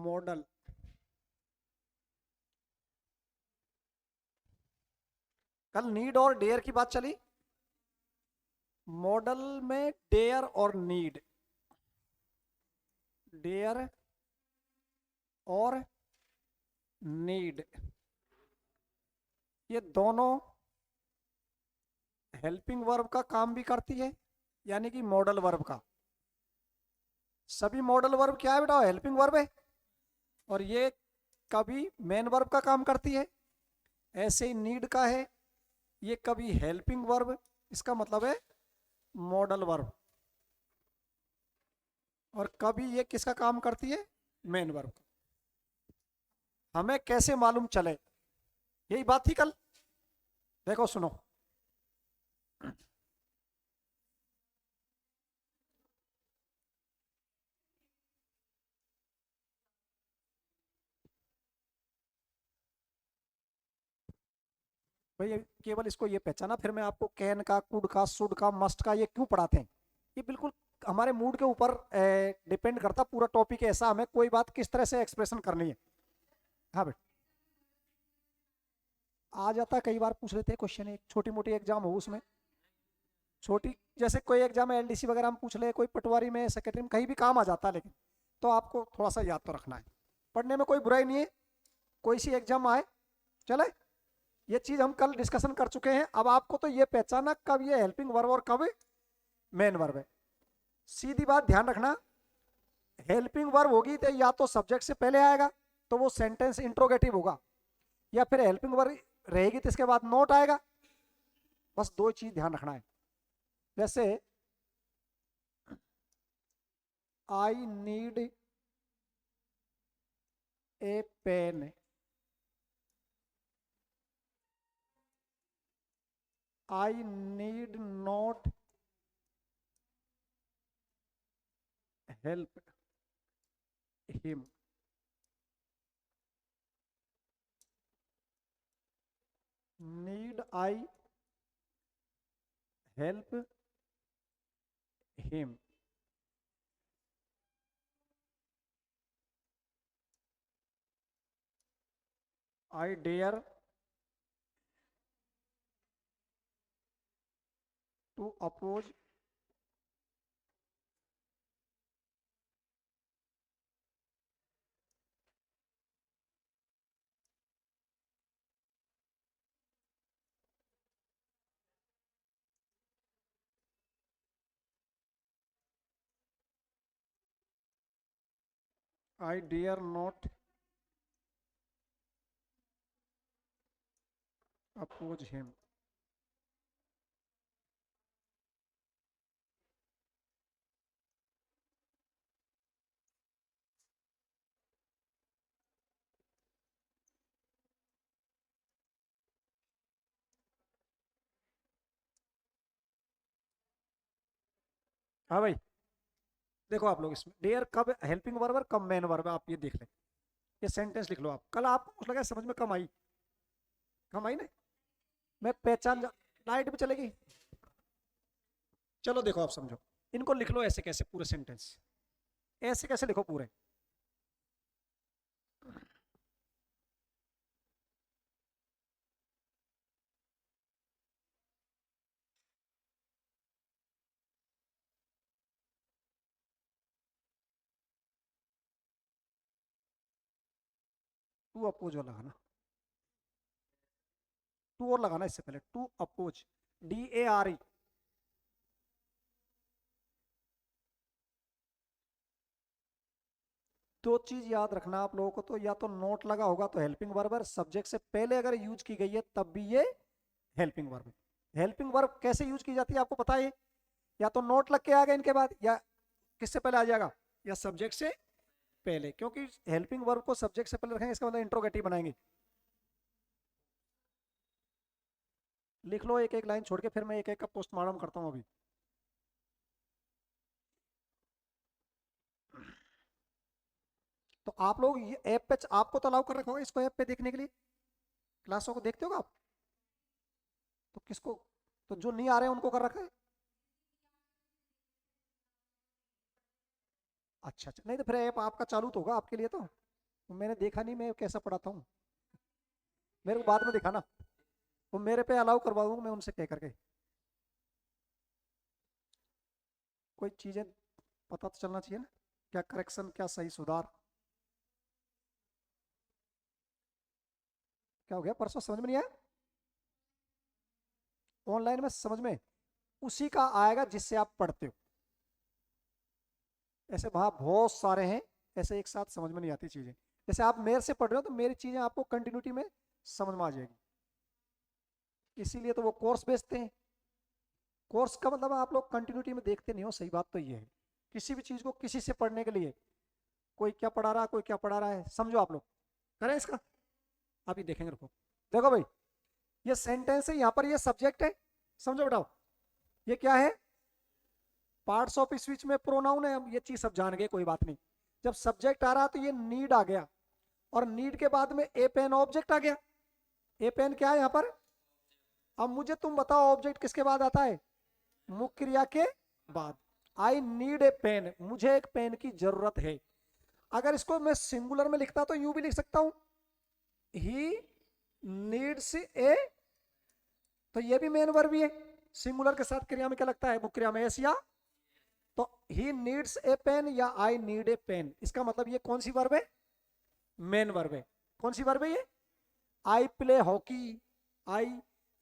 Model. कल need और dare की बात चली। मॉडल में डेयर और नीड, डेयर और नीड, ये दोनों हेल्पिंग वर्ब का काम भी करती है, यानी कि मॉडल वर्ब का। सभी मॉडल वर्ब क्या है बेटा? हेल्पिंग वर्ब है। और ये कभी मेन वर्ब का काम करती है। ऐसे ही नीड का है, ये कभी हेल्पिंग वर्ब, इसका मतलब है मॉडल वर्ब, और कभी ये किसका काम करती है? मेन वर्ब का। हमें कैसे मालूम चले, यही बात थी कल। देखो सुनो, भाई केवल इसको ये पहचाना, फिर मैं आपको कैन का, कुड का, शुड का, मस्ट का ये क्यों पढ़ाते हैं, ये बिल्कुल हमारे मूड के ऊपर डिपेंड करता। पूरा टॉपिक ऐसा, हमें कोई बात किस तरह से एक्सप्रेशन करनी है। हाँ बेटा, आ जाता कई बार पूछ लेते हैं क्वेश्चन, एक छोटी मोटी एग्जाम हो उसमें, छोटी जैसे कोई एग्जाम है एलडीसी वगैरह हम पूछ ले, कोई पटवारी में, सेक्रेटरी में, कहीं भी काम आ जाता है। लेकिन तो आपको थोड़ा सा याद तो रखना है, पढ़ने में कोई बुराई नहीं है, कोई सी एग्जाम आए चले। ये चीज हम कल डिस्कशन कर चुके हैं। अब आपको तो ये पहचाना कब ये हेल्पिंग वर्ब और कब मेन वर्ब है। सीधी बात ध्यान रखना, हेल्पिंग वर्ब होगी तो या तो सब्जेक्ट से पहले आएगा तो वो सेंटेंस इंट्रोगेटिव होगा, या फिर हेल्पिंग वर्ब रहेगी तो इसके बाद नोट आएगा। बस दो चीज ध्यान रखना है। जैसे I need a pen, I need not help him. Need I help him. I dare to oppose I dare not oppose him. हाँ भाई, देखो आप लोग इसमें डेयर कब हेल्पिंग वर्ब है, कब मेन वर्ब है, आप ये देख लें। ये सेंटेंस लिख लो आप, कल आपको मुझे लगा समझ में कम आई, कम आई ना। मैं पहचान लाइट भी चलेगी। चलो देखो आप समझो, इनको लिख लो ऐसे कैसे, पूरे सेंटेंस ऐसे कैसे लिखो पूरे। टू अपोज वाला लगाना, टू और लगाना इससे पहले, टू अपोज, DARE। दो चीज याद रखना आप लोगों को, तो या तो नोट लगा होगा तो हेल्पिंग वर्ब है, सब्जेक्ट से पहले अगर यूज की गई है तब भी ये हेल्पिंग वर्ब है। हेल्पिंग वर्ब कैसे यूज की जाती है आपको पता है? या तो नोट लग के आ गया इनके बाद, या किससे पहले आ जाएगा, या सब्जेक्ट से पहले। क्योंकि हेल्पिंग वर्ब को सब्जेक्ट से पहले रखेंगे, इसका मतलब इंट्रोगेटिव बनाएंगे। लिख लो एक एक लाइन छोड़ के, फिर मैं एक एक का पोस्टमार्टम करता हूँ अभी। तो आप लोग ये ऐप पे, आपको तो अलाउ कर रखा होगा इसको ऐप पे देखने के लिए, क्लासों को देखते हो आप? तो किसको, तो जो नहीं आ रहे हैं उनको कर रखा है? अच्छा अच्छा, नहीं तो फिर ऐप आपका चालू तो होगा आपके लिए तो। मैंने देखा नहीं, मैं कैसा पढ़ाता हूँ, मेरे को बाद में दिखाना, वो मेरे पे अलाउ करवा दूंगा मैं उनसे कह करके। कोई चीजें पता तो चलना चाहिए ना, क्या करेक्शन, क्या सही सुधार। क्या हो गया, परसों समझ में नहीं आया? ऑनलाइन में समझ में उसी का आएगा जिससे आप पढ़ते हो। ऐसे वहां बहुत सारे हैं, ऐसे एक साथ समझ में नहीं आती चीजें। जैसे आप मेरे से पढ़ रहे हो तो मेरी चीजें आपको कंटिन्यूटी में समझ में आ जाएगी, इसीलिए तो वो कोर्स बेचते हैं। कोर्स का मतलब आप लोग कंटिन्यूटी में देखते नहीं हो, सही बात तो ये है। किसी भी चीज को किसी से पढ़ने के लिए, कोई क्या पढ़ा रहा है, कोई क्या पढ़ा रहा है, समझो आप लोग। करें इसका, अभी देखेंगे, रुको। देखो भाई, ये सेंटेंस है, यहाँ पर ये सब्जेक्ट है, समझो बताओ, ये क्या है, पार्ट्स ऑफ स्पीच में प्रोनाउन है, हम ये चीज सब जान गए, कोई बात नहीं। जब सब्जेक्ट आ रहा तो ये नीड आ गया, और नीड के बाद में ए पेन ऑब्जेक्ट आ गया। ए पेन क्या है यहाँ पर? अब मुझे तुम बताओ, ऑब्जेक्ट किसके बाद आता है? मुख्य क्रिया के बाद। आई नीड ए पेन, मुझे एक पेन की जरूरत है। अगर इसको मैं सिंगुलर में लिखता तो यूं भी लिख सकता हूं, ही नीड्स ए, तो ये भी मेन वर्ब भी है। सिंगुलर के साथ क्रिया में क्या लगता है, मुख्य क्रिया में एस या, तो ही नीड्स ए पेन या आई नीड ए पेन, इसका मतलब ये कौन सी वर्ब है? मेन वर्ब है। कौन सी वर्ब है ये? I play hockey, I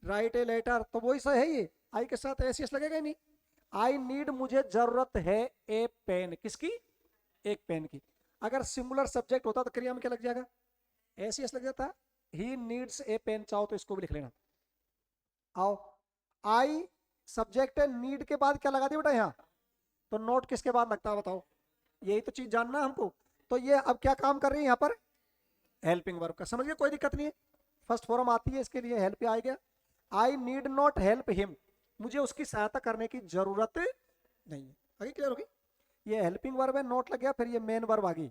write a letter, तो वही सा है ये, आई के साथ एस एस लगेगा ही नहीं। आई नीड, मुझे जरूरत है ए पेन, किसकी? एक पेन की। अगर सिंगुलर सब्जेक्ट होता तो क्रिया में क्या लग जाएगा? एस एस लग जाता। ही नीड्स ए पेन, चाहो तो इसको भी लिख लेना। आओ, आई सब्जेक्ट है, नीड के बाद क्या लगा दिया बेटा यहाँ, तो नोट किसके बाद लगता है बताओ? यही तो चीज जानना है हमको। तो ये अब क्या काम कर रही है यहाँ पर? हेल्पिंग वर्ब का, समझ गए, कोई दिक्कत नहीं है। फर्स्ट फॉर्म आती है इसके लिए, हेल्प आ गया। आई नीड नॉट हेल्प हिम, मुझे उसकी सहायता करने की जरूरत नहीं है। आगे क्लियर होगी? ये हेल्पिंग वर्ब है, नोट लग गया, फिर ये मेन वर्ब आ गई।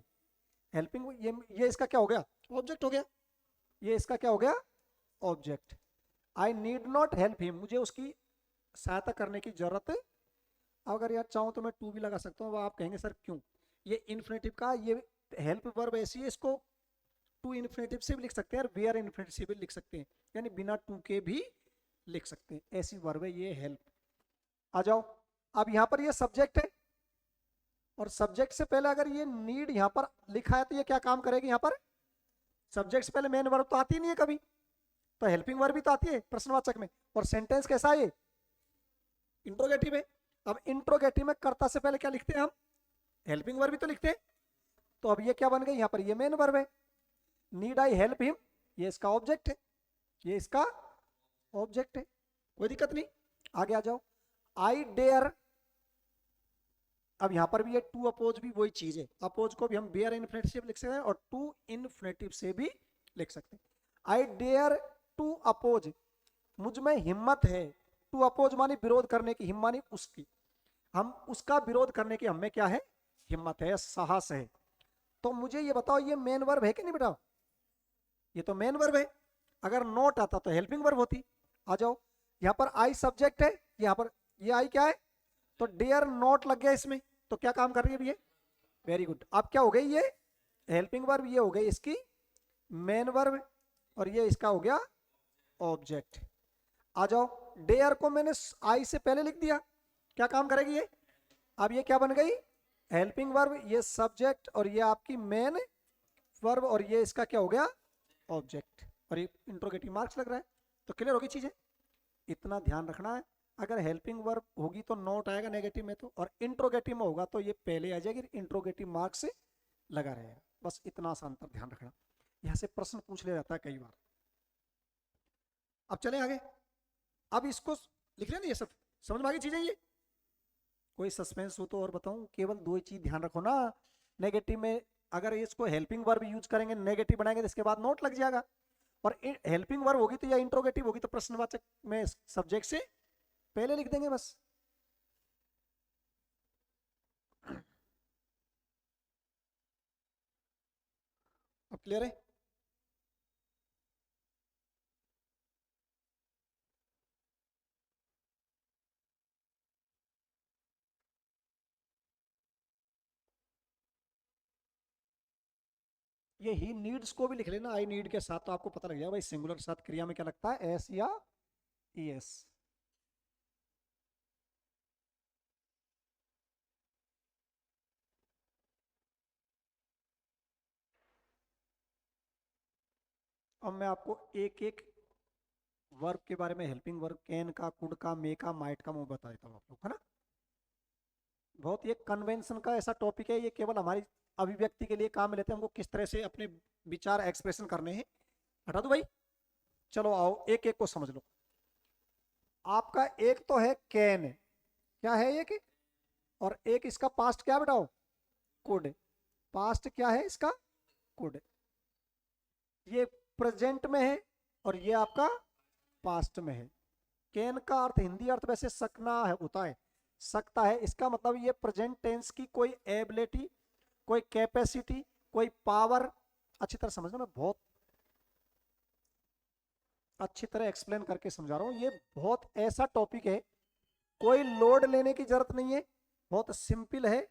हेल्पिंग, ये इसका क्या हो गया? ऑब्जेक्ट हो गया। ये इसका क्या हो गया? Object. I need not help him, मुझे उसकी सहायता करने की जरूरत। अगर यार चाहूँ तो मैं टू भी लगा सकता हूँ, आप कहेंगे सर क्यों? ये इन्फिनेटिव का, ये हेल्प वर्ब ऐसी है, इसको टू इन्फिनेटिव से भी लिख सकते हैं और वेयर इन्फिनेटिव से भी लिख सकते हैं, यानी बिना टू के भी लिख सकते हैं, ऐसी वर्ब है ये हेल्प। आ जाओ, अब यहाँ पर ये सब्जेक्ट है, और सब्जेक्ट से पहले अगर ये नीड यहाँ पर लिखा है तो ये क्या काम करेगी? यहाँ पर सब्जेक्ट से पहले मेन वर्ब तो आती नहीं है कभी, तो हेल्पिंग वर्ब भी तो आती है प्रश्नवाचक में। और सेंटेंस कैसा है? इंट्रोगेटिव है। अब इंट्रोगेटिव में कर्ता से पहले क्या लिखते हैं हम? हेल्पिंग वर्ब भी तो लिखते हैं। तो अब ये क्या बन गई यहाँ पर? ये मेन वर्ब है। नीड आई हेल्प हिम, ये इसका ऑब्जेक्ट है, ये इसका ऑब्जेक्ट है, कोई दिक्कत नहीं। आगे आ जाओ, आई डेयर, अब यहां पर भी ये टू अपोज भी वही चीज है, अपोज को भी हम बेयर इन्फिनेटिव से लिख सकते हैं और टू इन्फिनेटिव से भी लिख सकते हैं। आई डेयर टू अपोज, मुझ में हिम्मत है, टू अपोज मानी विरोध करने की, हिम्मत मानी उसकी, हम उसका विरोध करने की हमें क्या है? हिम्मत है, साहस है। तो मुझे ये बताओ, ये मेन वर्ब है कि नहीं बेटा? ये तो मेन वर्ब है। अगर नोट आता तो हेल्पिंग वर्ब होती। आ जाओ, यहाँ पर आई सब्जेक्ट है, यहाँ पर ये आई क्या है? तो डेयर नोट लग गया इसमें, तो क्या काम कर रही है ये? Very good. अब क्या हो गई ये? हेल्पिंग वर्ब, ये हो गई इसकी मेन वर्ब, और ये इसका हो गया ऑब्जेक्ट। आ जाओ, डेयर को मैंने आई से पहले लिख दिया, क्या काम करेगी ये? अब ये क्या बन गई? हेल्पिंग वर्ब, ये सब्जेक्ट, और ये आपकी मेन वर्ब, और ये इसका क्या हो गया? ऑब्जेक्ट। और ये इंट्रोगेटिव मार्क्स लग रहा है। तो क्लियर होगी चीजें? इतना ध्यान रखना है, अगर हेल्पिंग वर्ब होगी तो नोट आएगा नेगेटिव में, तो और इंट्रोगेटिव में होगा तो ये पहले आ जाएगी, इंट्रोगेटिव मार्क्स लगा रहेगा। बस इतना सा अंतर ध्यान रखना, यहाँ से प्रश्न पूछ लिया जाता है कई बार। अब चले आगे, अब इसको लिख लेना, ये सब समझ में आ गई चीजें ये? कोई सस्पेंस हो तो और बताऊं, केवल दो ही चीज ध्यान रखो ना। नेगेटिव में अगर इसको हेल्पिंग वर्ब यूज करेंगे, नेगेटिव बनाएंगे तो इसके बाद नोट लग जाएगा, और हेल्पिंग वर्ब होगी तो या इंट्रोगेटिव होगी तो प्रश्नवाचक में सब्जेक्ट से पहले लिख देंगे बस। अब क्लियर है? ये ही नीड्स को भी लिख लेना आई नीड के साथ, तो आपको पता लग जाएगा भाई सिंगुलर के साथ क्रिया में क्या लगता है, एस या ईएस। अब मैं आपको एक एक वर्ब के बारे में, हेल्पिंग वर्ब, कैन का, कुड का, मे का, माइट का, मैं बता देता हूँ आप लोग, है ना। बहुत ये कन्वेंशन का ऐसा टॉपिक है, ये केवल हमारी अभिव्यक्ति के लिए काम में लेते हैं, हमको किस तरह से अपने विचार एक्सप्रेशन करने हैं। हटा दो भाई, चलो आओ एक एक को समझ लो। आपका एक तो है कैन, क्या है ये कि, और एक इसका पास्ट क्या बताओ, कुड। पास्ट क्या है इसका, कुड। ये प्रेजेंट में है और ये आपका पास्ट में है। कैन का अर्थ, हिंदी अर्थ वैसे सकना है, होता है, सकता है। इसका मतलब ये प्रेजेंट टेंस की कोई एबिलिटी, कोई कैपेसिटी, कोई पावर, अच्छी तरह समझना, मैं बहुत अच्छी तरह एक्सप्लेन करके समझा रहा हूँ। ये बहुत ऐसा टॉपिक है, कोई लोड लेने की जरूरत नहीं है, बहुत सिंपल है।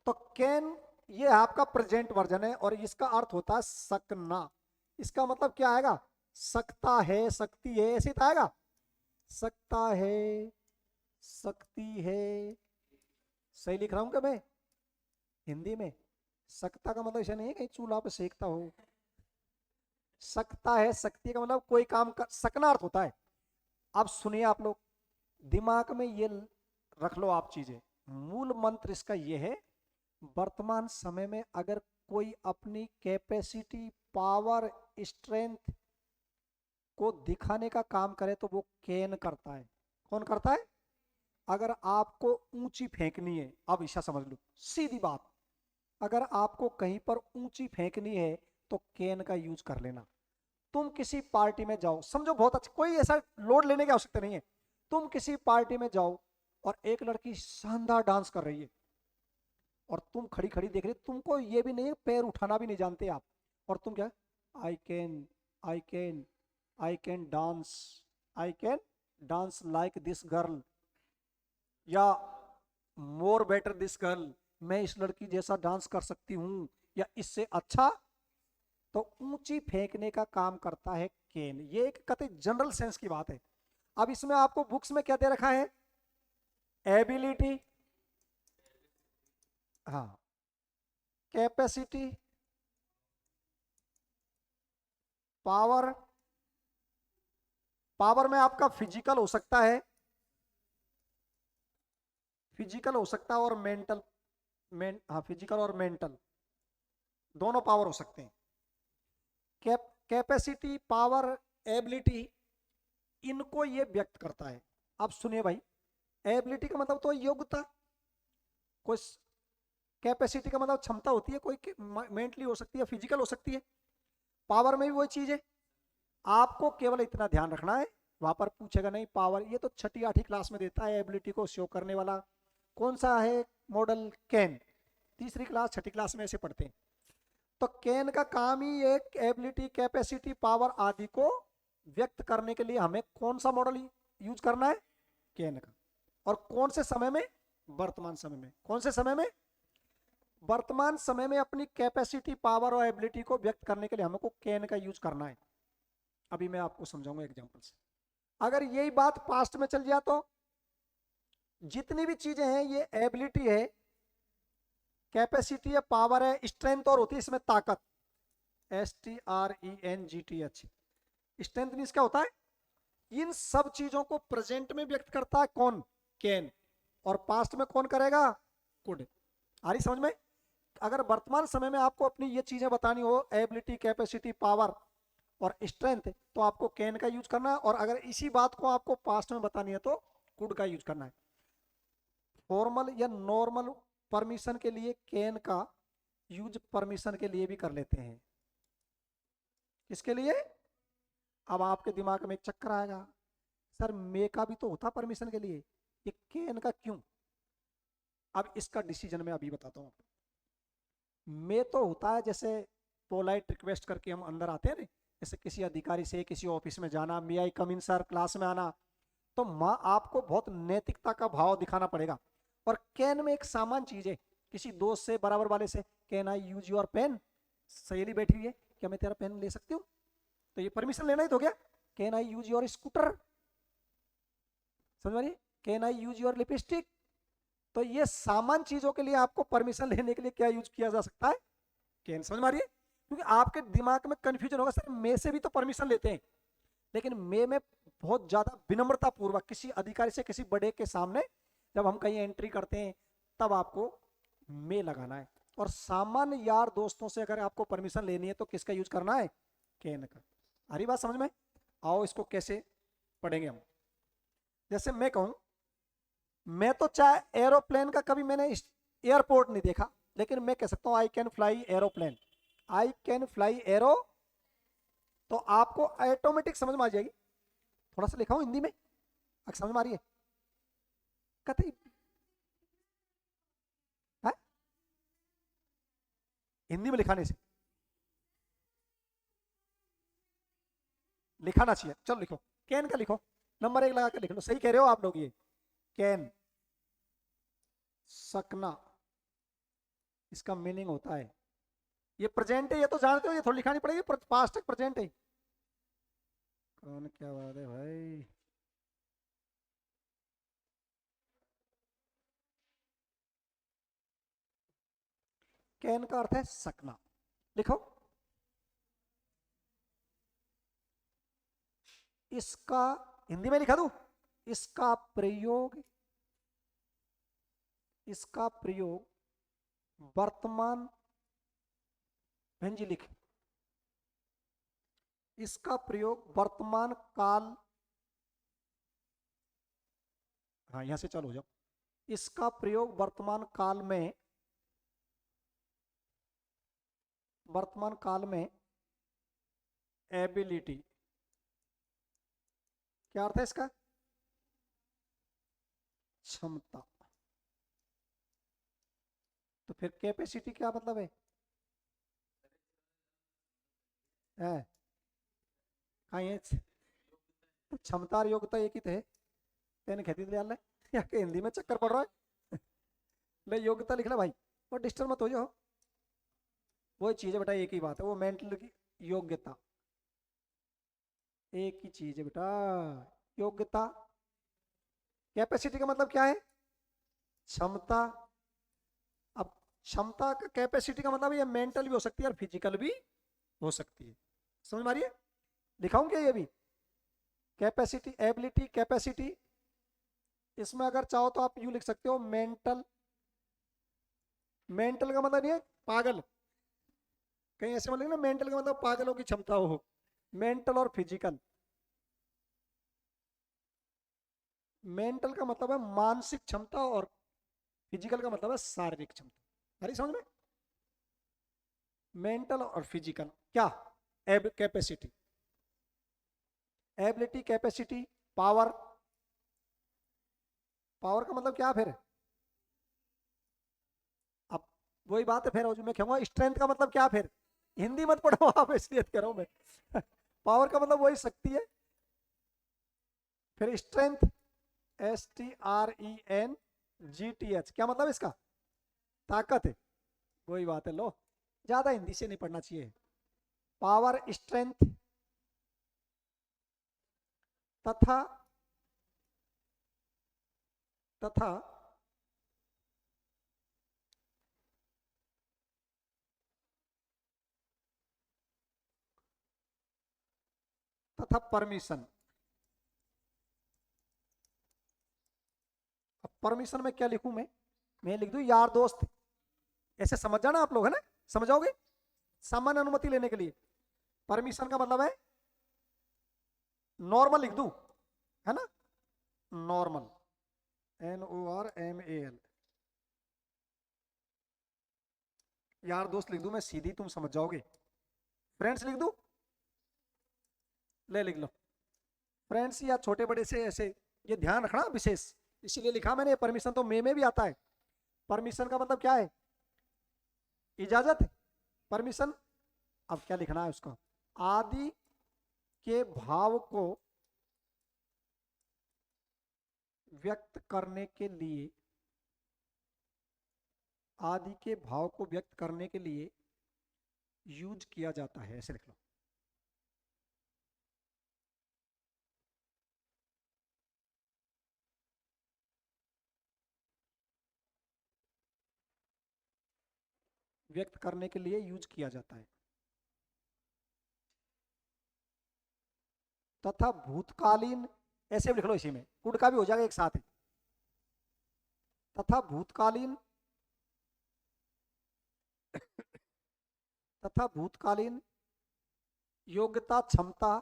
तो कैन ये आपका प्रेजेंट वर्जन है और इसका अर्थ होता है सकना। इसका मतलब क्या आएगा, सकता है, सकती है, ऐसे तो आएगा, सकता है, सकती है। सही लिख रहा हूं क्या मैं हिंदी में? सकता का मतलब ऐसा नहीं है कहीं चूल्हा पे सेकता हो। सकता है, सकती का मतलब कोई काम कर सकना अर्थ होता है। अब सुनिए आप लोग, दिमाग में ये रख लो आप चीजें। मूल मंत्र इसका ये है, वर्तमान समय में अगर कोई अपनी कैपेसिटी, पावर, स्ट्रेंथ को दिखाने का काम करे तो वो कैन करता है। कौन करता है? अगर आपको ऊंची फेंकनी है, अब ऐसा समझ लो सीधी बात, अगर आपको कहीं पर ऊंची फेंकनी है तो कैन का यूज कर लेना। तुम किसी पार्टी में जाओ, समझो बहुत अच्छा, कोई ऐसा लोड लेने की आवश्यकता नहीं है। तुम किसी पार्टी में जाओ और एक लड़की शानदार डांस कर रही है और तुम खड़ी खड़ी देख रहे, तुमको ये भी नहीं है, पैर उठाना भी नहीं जानते आप, और तुम क्या, I can, I can, I can dance, I can dance like this girl, या मोर बेटर दिस गर्ल, मैं इस लड़की जैसा डांस कर सकती हूं या इससे अच्छा। तो ऊंची फेंकने का काम करता है केन। ये एक कतई जनरल सेंस की बात है। अब इसमें आपको बुक्स में क्या दे रखा है, एबिलिटी, हाँ, कैपेसिटी, पावर। पावर में आपका फिजिकल हो सकता है, फिजिकल हो सकता है और मेंटल, हाँ फिजिकल और मेंटल दोनों पावर हो सकते हैं। कैपेसिटी, पावर, एबिलिटी, इनको ये व्यक्त करता है। अब सुनिए भाई, एबिलिटी का मतलब तो योग्यता, कोई, कैपेसिटी का मतलब क्षमता होती है, कोई मेंटली हो सकती है, फिजिकल हो सकती है, पावर में भी वही चीज है। आपको केवल इतना ध्यान रखना है, वहां पर पूछेगा नहीं पावर, ये तो छठी आठी क्लास में देता है एबिलिटी को शो करने वाला। कौन सा है मॉडल, कैन, तीसरी क्लास छठी क्लास में ऐसे पढ़ते हैं। तो कैन का काम ही एक एबिलिटी, कैपेसिटी, पावर आदि को व्यक्त करने के लिए हमें कौन सा मॉडल यूज करना है, कैन का। और कौन से समय में, वर्तमान समय में। कौन से समय में, वर्तमान समय में अपनी कैपेसिटी, पावर और एबिलिटी को व्यक्त करने के लिए हमको कैन का यूज करना है। अभी मैं आपको समझाऊंगा एग्जांपल से। अगर यही बात पास्ट में चल जाए तो जितनी भी चीजें हैं, ये एबिलिटी है, कैपेसिटी है, पावर है, स्ट्रेंथ और होती है इसमें ताकत, STRENGTH। स्ट्रेंथ मीन्स क्या होता है, इन सब चीजों को प्रेजेंट में व्यक्त करता है कौन, कैन, और पास्ट में कौन करेगा, कुड। आ रही समझ में? अगर वर्तमान समय में आपको अपनी ये चीजें बतानी हो, एबिलिटी, कैपेसिटी, पावर और स्ट्रेंथ, तो आपको कैन का यूज करना है। और अगर इसी बात को आपको पास्ट में बतानी है तो कुड का यूज करना है। फॉर्मल या नॉर्मल परमिशन के लिए कैन का यूज परमिशन के लिए भी कर लेते हैं। किसके लिए? अब आपके दिमाग में एक चक्कर आएगा, सर मे का भी तो होता परमिशन के लिए, ये कैन का क्यों? अब इसका डिसीजन मैं अभी बताता हूँ। मे तो होता है जैसे पोलाइट रिक्वेस्ट करके हम अंदर आते हैं ना, जैसे किसी अधिकारी से किसी ऑफिस में जाना, मे आई कम इन सर, क्लास में आना, तो माँ आपको बहुत नैतिकता का भाव दिखाना पड़ेगा। और कैन में एक सामान्य चीज है, किसी दोस्त से, बराबर वाले से, can I use your pen, सहेली बैठी हुई है, क्या मैं तेरा पेन ले सकती हूँ, तो ये परमिशन लेना ही तो गया। Can I use your scooter, समझ रही, can I use your lipstick, तो ये सामान्य चीजों के लिए आपको परमिशन लेने के लिए क्या यूज किया जा सकता है, कैन। समझ मारिए, क्योंकि आपके दिमाग में कंफ्यूजन होगा, सर मे से भी तो परमिशन लेते हैं, लेकिन मे में बहुत ज्यादा विनम्रता पूर्वक किसी अधिकारी से, किसी बड़े के सामने जब हम कहीं एंट्री करते हैं तब आपको मे लगाना है। और सामान्य यार दोस्तों से अगर आपको परमिशन लेनी है तो किसका यूज करना है, कैन का। आ रही बात समझ में? आओ इसको कैसे पढ़ेंगे हम। जैसे मैं कहूं, मैं तो चाहे एरोप्लेन का कभी मैंने एयरपोर्ट नहीं देखा, लेकिन मैं कह सकता हूं I can fly aeroplane, I can fly arrow, तो आपको ऑटोमेटिक समझ में आ जाएगी। थोड़ा सा लिखा हूं हिंदी में, समझ में आ रही है? कतई हिंदी में लिखाने से लिखाना चाहिए। चलो लिखो, कैन का लिखो, नंबर 1 लगा कर लिख लो, सही कह रहे हो आप लोग। ये कैन, सकना, इसका मीनिंग होता है, ये प्रेजेंट है, ये तो जानते हो, ये थोड़ी लिखानी पड़ेगी, पास्ट तक प्रेजेंट है। कौन, क्या बात है भाई। कैन का अर्थ है सकना, लिखो। इसका हिंदी में लिखा दूं, इसका प्रयोग, इसका प्रयोग वर्तमान, बहन जी लिख, इसका प्रयोग वर्तमान काल, हाँ यहां से चालू हो जाओ, इसका प्रयोग वर्तमान काल में, वर्तमान काल में एबिलिटी, क्या अर्थ है इसका, क्षमता। तो फिर कैपेसिटी क्या मतलब है? हाँ ये तो क्षमता और योग्यता एक ही थे, तेने खेती ले या के हिंदी में चक्कर पड़ रहा है। ले योग्यता लिख ले भाई, और डिस्टर्ब मत हो जाओ, वही चीज है बेटा, एक ही बात है, वो मेंटल की योग्यता, एक ही चीज है बेटा, योग्यता। कैपेसिटी का मतलब क्या है, क्षमता। अब क्षमता का, कैपेसिटी का मतलब ये मेंटल भी हो सकती है और फिजिकल भी हो सकती है। समझ मारिए, लिखाऊं क्या ये भी, कैपेसिटी, एबिलिटी, कैपेसिटी। इसमें अगर चाहो तो आप यू लिख सकते हो, मेंटल, मेंटल का मतलब नहीं है पागल, कहीं ऐसे मतलब ना, मेंटल का मतलब पागलों की क्षमता हो, मेंटल और फिजिकल। मेंटल का मतलब है मानसिक क्षमता, और फिजिकल का मतलब है शारीरिक क्षमता। अरे समझ में, मेंटल और फिजिकल क्या, capacity, ability, capacity, power. Power का मतलब क्या फिर, अब वही बात है, फिर मैं कहूँगा स्ट्रेंथ का मतलब क्या, फिर हिंदी मत पढ़ो आप, इसलिए कह रहा हूं मैं। पावर का मतलब वही शक्ति है, फिर स्ट्रेंथ, STRENGTH, क्या मतलब इसका, ताकत है, वही बात है। लो, ज्यादा हिंदी से नहीं पढ़ना चाहिए। पावर, स्ट्रेंथ, तथा, तथा तथा परमिशन। अब परमिशन में क्या लिखूं मैं लिख दूं यार दोस्त, ऐसे समझ जाना आप लोग, है ना, समझ जाओगे। सामान्य अनुमति लेने के लिए परमिशन का मतलब है नॉर्मल, लिख दूं, है ना, नॉर्मल, NORMAL, यार दोस्त लिख दूं मैं, सीधी तुम समझ जाओगे। फ्रेंड्स लिख दूं, ले लिख लो, फ्रेंड्स या छोटे बड़े से ऐसे, ये ध्यान रखना विशेष, इसीलिए लिखा मैंने। परमिशन तो मे में भी आता है। परमिशन का मतलब क्या है, इजाजत, परमिशन। अब क्या लिखना है उसका, आदि के भाव को व्यक्त करने के लिए, आदि के भाव को व्यक्त करने के लिए यूज किया जाता है, ऐसे लिख लो। व्यक्त करने के लिए यूज किया जाता है। तथा भूतकालीन, ऐसे भी लिख लो इसी में, कुड का भी हो जाएगा एक साथ ही। तथा भूतकालीन, तथा भूतकालीन योग्यता क्षमता,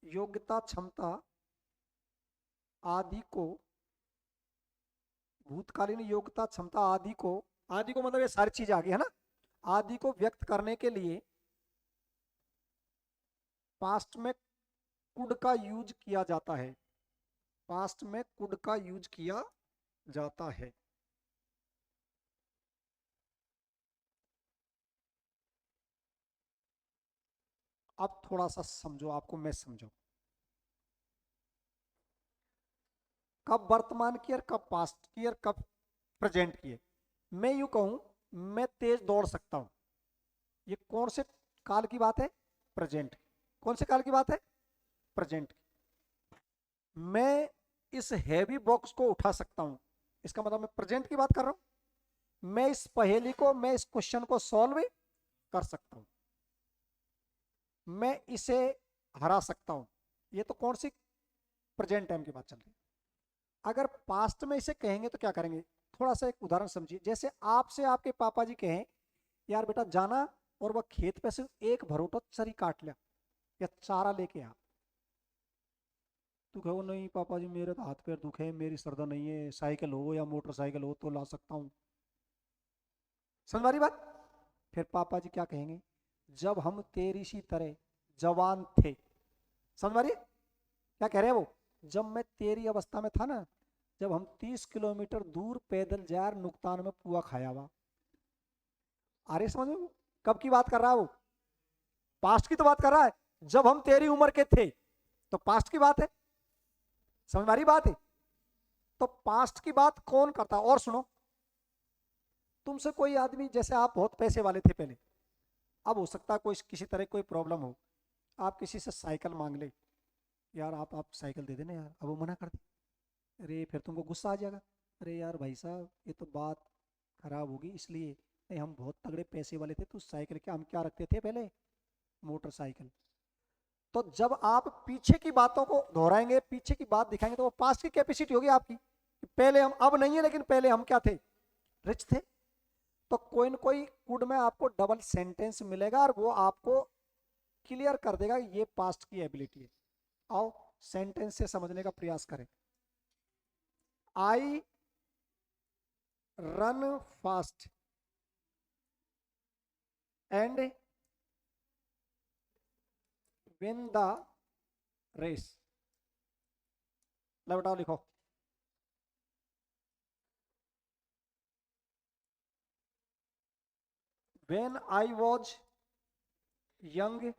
योग्यता क्षमता आदि को, भूतकालीन योग्यता क्षमता आदि को, आदि को मतलब ये सारी चीज आ गई है ना, आदि को व्यक्त करने के लिए पास्ट में कुड का यूज किया जाता है, पास्ट में कुड का यूज किया जाता है। अब थोड़ा सा समझो, आपको मैं समझो, कब वर्तमान की और कब पास्ट की और कब प्रेजेंट की है। मैं यूं कहूं, मैं तेज दौड़ सकता हूं, ये कौन से काल की बात है? प्रेजेंट। कौन से काल की बात है? प्रेजेंट। मैं इस हैवी बॉक्स को उठा सकता हूं, इसका मतलब मैं प्रेजेंट की बात कर रहा हूं। मैं इस पहेली को, मैं इस क्वेश्चन को सॉल्व कर सकता हूं, मैं इसे हरा सकता हूं, ये तो कौन सी प्रेजेंट टाइम की बात चल रही है। अगर पास्ट में इसे कहेंगे तो क्या करेंगे? थोड़ा सा एक उदाहरण समझिए, जैसे आपसे आपके पापा जी कहें, यार बेटा जाना और वह खेत पे सिर्फ एक भरोटा चरी काट लिया या चारा लेके आ, तू कहो नहीं पापा जी मेरे तो हाथ पैर दुखे, मेरी सरदा नहीं है, साइकिल हो या मोटरसाइकिल हो तो ला सकता हूँ। समझ मारी बात? फिर पापा जी क्या कहेंगे? जब हम तेरी सी तरह जवान थे, समझ मारी क्या कह रहे हैं वो? जब मैं तेरी अवस्था में था ना, जब हम 30 किलोमीटर दूर पैदल जा नुकसान में पुआ खाया हुआ। आ रही समझ में? कब की बात कर रहा है वो? पास्ट की तो बात कर रहा है। जब हम तेरी उम्र के थे तो पास्ट की बात है। समझ मारी बात है? तो पास्ट की बात कौन करता? और सुनो, तुमसे कोई आदमी, जैसे आप बहुत पैसे वाले थे पहले, अब हो सकता है कोई किसी तरह कोई प्रॉब्लम हो, आप किसी से साइकिल मांग ले, यार आप साइकिल दे देना यार, अब वो मना कर दे, अरे फिर तुमको गुस्सा आ जाएगा, अरे यार भाई साहब ये तो बात खराब होगी, इसलिए नहीं, हम बहुत तगड़े पैसे वाले थे तो साइकिल क्या, हम क्या रखते थे पहले? मोटरसाइकिल। तो जब आप पीछे की बातों को दोहराएंगे, पीछे की बात दिखाएंगे, तो वो पास्ट की कैपेसिटी होगी आपकी। पहले हम, अब नहीं है लेकिन पहले हम क्या थे? रिच थे। तो कोई न कोई कुड में आपको डबल सेंटेंस मिलेगा और वो आपको क्लियर कर देगा ये पास्ट की एबिलिटी है। आओ सेंटेंस से समझने का प्रयास करें। I run fast and win the race. लो बताओ, लिखो। व्हेन आई वॉज यंग,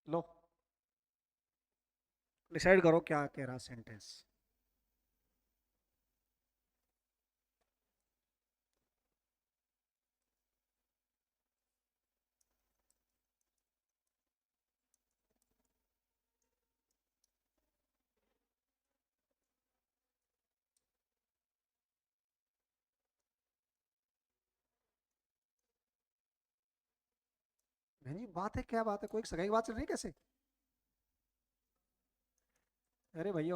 लो डिसाइड करो क्या कह रहा सेंटेंस। बहन जी बात है, क्या बात है? कोई सगाई की बात चल रही है कैसे? अरे भैया,